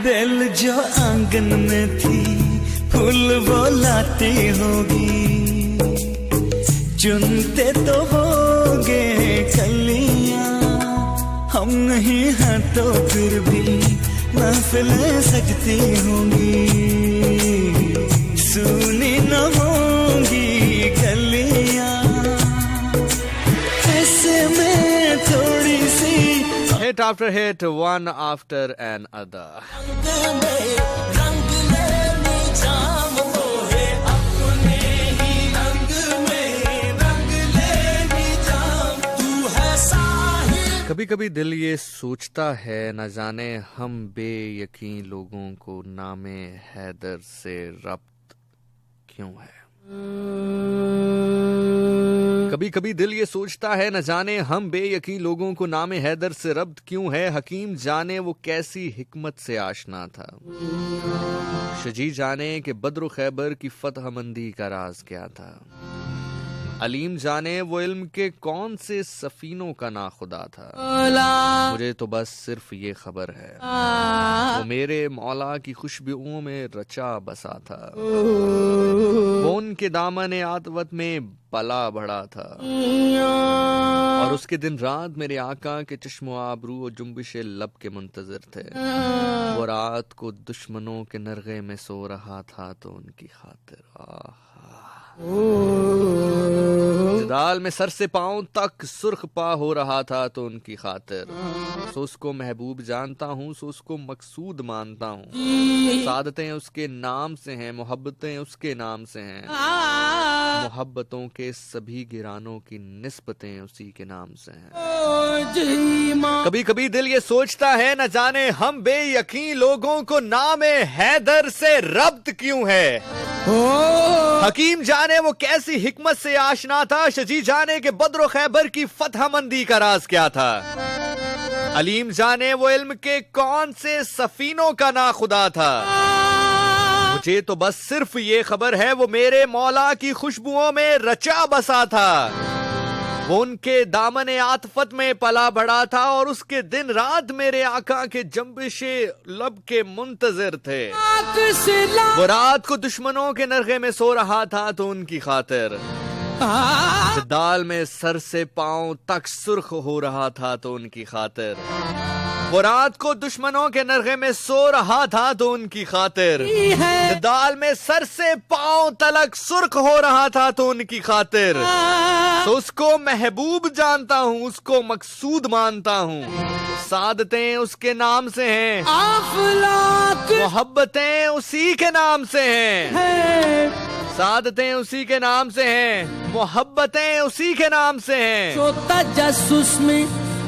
दिल जो आंगन में थी, फूल वो लाती होगी। चुनते तो होगे कलियां, हम नहीं हैं तो फिर भी महफिलें सजती होंगी, सुनी न होंगी गलियां, ऐसे में थोड़ी सी Hit after hit, one after another. रंग लेने जाम मोहे अपने ही रंग में, रंग लेने जाम तू है साहिल। कभी कभी दिल ये सोचता है, न जाने हम बेयकीन लोगों को नामे हैदर से रब्त क्यों है। कभी कभी दिल ये सोचता है, न जाने हम बेयकीन लोगों को नामे हैदर से रब्त क्यों है। हकीम जाने वो कैसी हिकमत से आशना था, शजी जाने कि बद्र खैबर की फतह मंदी का राज क्या था। अलीम जाने वो इल्म के कौन से सफीनों का नाखुदा था। मुझे तो बस सिर्फ ये खबर है, वो मेरे मौला की खुशबुओं में रचा बसा था। वो उनके दामन आतवत में पला बढ़ा था, और उसके दिन रात मेरे आका के चश्मो आबरू और जुम्बिश लब के मुंतजर थे। वो रात को दुश्मनों के नरगे में सो रहा था तो उनकी खातिर जदाल में सर से पांव तक सुर्ख पा हो रहा था तो उनकी खातिर। सो उसको महबूब जानता हूँ, सो उसको मकसूद मानता हूँ। सादतें उसके नाम से हैं, मोहब्बतें उसके नाम से हैं। मोहब्बतों के सभी गिरानों की निस्बतें उसी के नाम से हैं। कभी कभी दिल ये सोचता है, न जाने हम बेयकीन लोगों को नामे हैदर से रब्त क्यों है। हकीम जाने वो कैसी हिकमत से आशना था, शजी जाने के बद्र खैबर की फतह मंदी का राज क्या था। अलीम जाने वो इल्म के कौन से सफीनों का नाखुदा था। मुझे तो बस सिर्फ ये खबर है, वो मेरे मौला की खुशबुओं में रचा बसा था। वो उनके दामने आतफत में पला बढ़ा था, और उसके दिन रात मेरे आका के जंबिशे लब के मुंतजर थे। वो रात को दुश्मनों के नरगे में सो रहा था तो उनकी खातिर। दाल में सर से पांव तक सुर्ख हो रहा था तो उनकी खातिर। वो रात को दुश्मनों के नरगे में सो रहा था तो उनकी खातिर। दाल में सर से पांव तलक सुर्ख हो रहा था तो उनकी खातिर। तो उसको महबूब जानता हूँ, उसको मकसूद मानता हूँ। सादतें उसके नाम से हैं, मोहब्बतें उसी के नाम से हैं। सादतें उसी के नाम से हैं, मोहब्बतें उसी के नाम से हैं। तजस्सुस में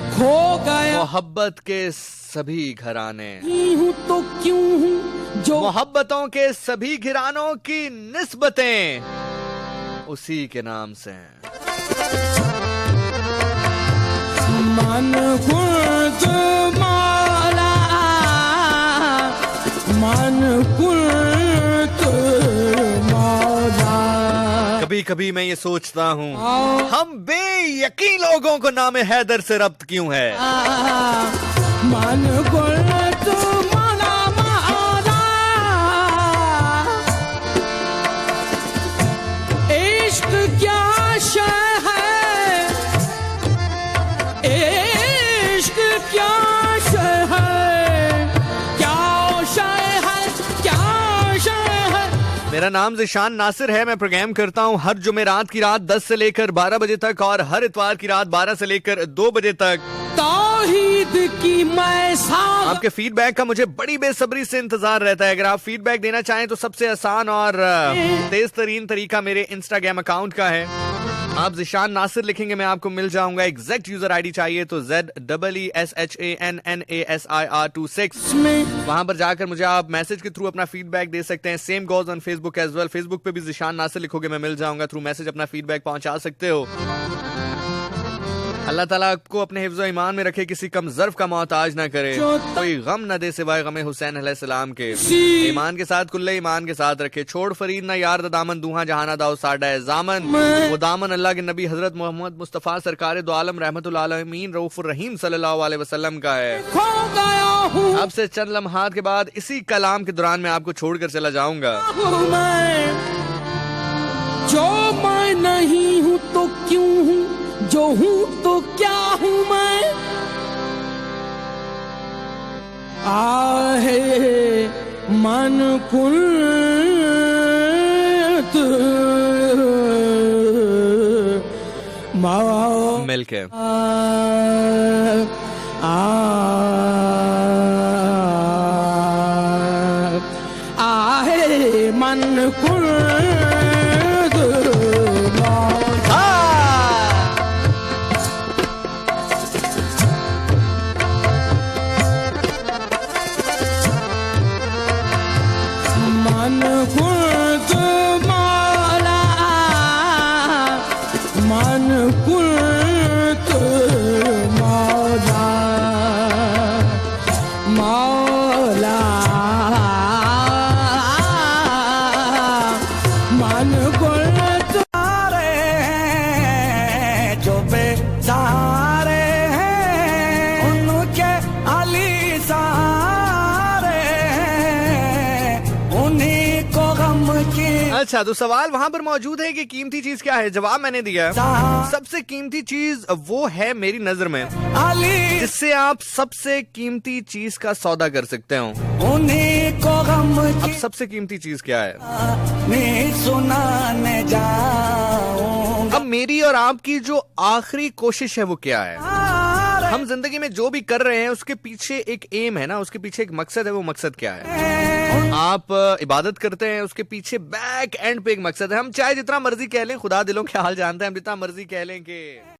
खो गया मोहब्बत के सभी घराने हूँ तो क्यों हूँ जो मोहब्बतों के सभी घरानों की निस्बतें उसी के नाम से हैं। मन खुद मौला, मन खुद मौला। कभी कभी मैं ये सोचता हूँ, हम बेयकीन लोगों को नामे हैदर से रब्त क्यों है। मन खुद मौला मौला, इश्क क्या शय है, इश्क क्या शय है, क्या शय है, क्या शय है। मेरा नाम ज़िशान नासिर है। मैं प्रोग्राम करता हूँ हर जुमेरात की रात 10 से लेकर 12 बजे तक, और हर इतवार की रात 12 से लेकर 2 बजे तक। तौहीद की मैं आपके फीडबैक का मुझे बड़ी बेसब्री से इंतजार रहता है। अगर आप फीडबैक देना चाहें तो सबसे आसान और तेज तरीन तरीका मेरे इंस्टाग्राम अकाउंट का है। आप ज़िशान नासिर लिखेंगे, मैं आपको मिल जाऊंगा। एग्जैक्ट यूजर आईडी चाहिए तो ZEESHANNASIR26। वहां पर जाकर मुझे आप मैसेज के थ्रू अपना फीडबैक दे सकते हैं। Same goes on Facebook as well. Facebook पे भी ज़िशान नासिर लिखोगे, मैं मिल जाऊंगा। थ्रू मैसेज अपना फीडबैक पहुंचा सकते हो। अल्लाह ताला आपको अपने हिफ्ज़ ईमान में रखे, किसी कम ज़र्फ का मोहताज ना करे, कोई गम न दे सिवाय गमे हुसैन अलैहिस्सलाम के। ईमान के साथ कुल्ले ईमान के साथ रखे, छोड़ फरीद ना यार द दामन दूहा जहाना दाओ साडा है जामन। वो दामन अल्लाह के नबी हजरत मोहम्मद मुस्तफ़ा सरकार दो आलम रहमतुल आलमीन रऊफुर रहीम सल्लल्लाहु अलैहि वसल्लम का है। अब से चंद लम्हात के बाद इसी कलाम के दौरान मैं आपको छोड़कर चला जाऊंगा। जो मैं नहीं हूँ तो क्यों हूँ, जो हूँ तो क्या हूँ मैं। आहे मन कुलत मिलके आहे मन कुलत मन कुलत मौला मन कुलत मौला मौला मन कुलत रे जो बेचारे हैं उनके अली सारे उन्हीं को गम की अच्छा, तो सवाल वहां पर मौजूद है कि कीमती चीज क्या है। जवाब मैंने दिया है, सबसे कीमती चीज वो है मेरी नजर में अली जिससे आप सबसे कीमती चीज का सौदा कर सकते हो। उन्हीं को गम अब की सबसे कीमती चीज क्या है? नहीं सुनाने जाऊंगा अब मेरी और आपकी जो आखिरी कोशिश है वो क्या है? हम जिंदगी में जो भी कर रहे हैं उसके पीछे एक एम है ना, उसके पीछे एक मकसद है। वो मकसद क्या है? आप इबादत करते हैं, उसके पीछे बैक एंड पे एक मकसद है। हम चाहे जितना मर्जी कह लें, खुदा दिलों के हाल जानते हैं, हम जितना मर्जी कह लें कि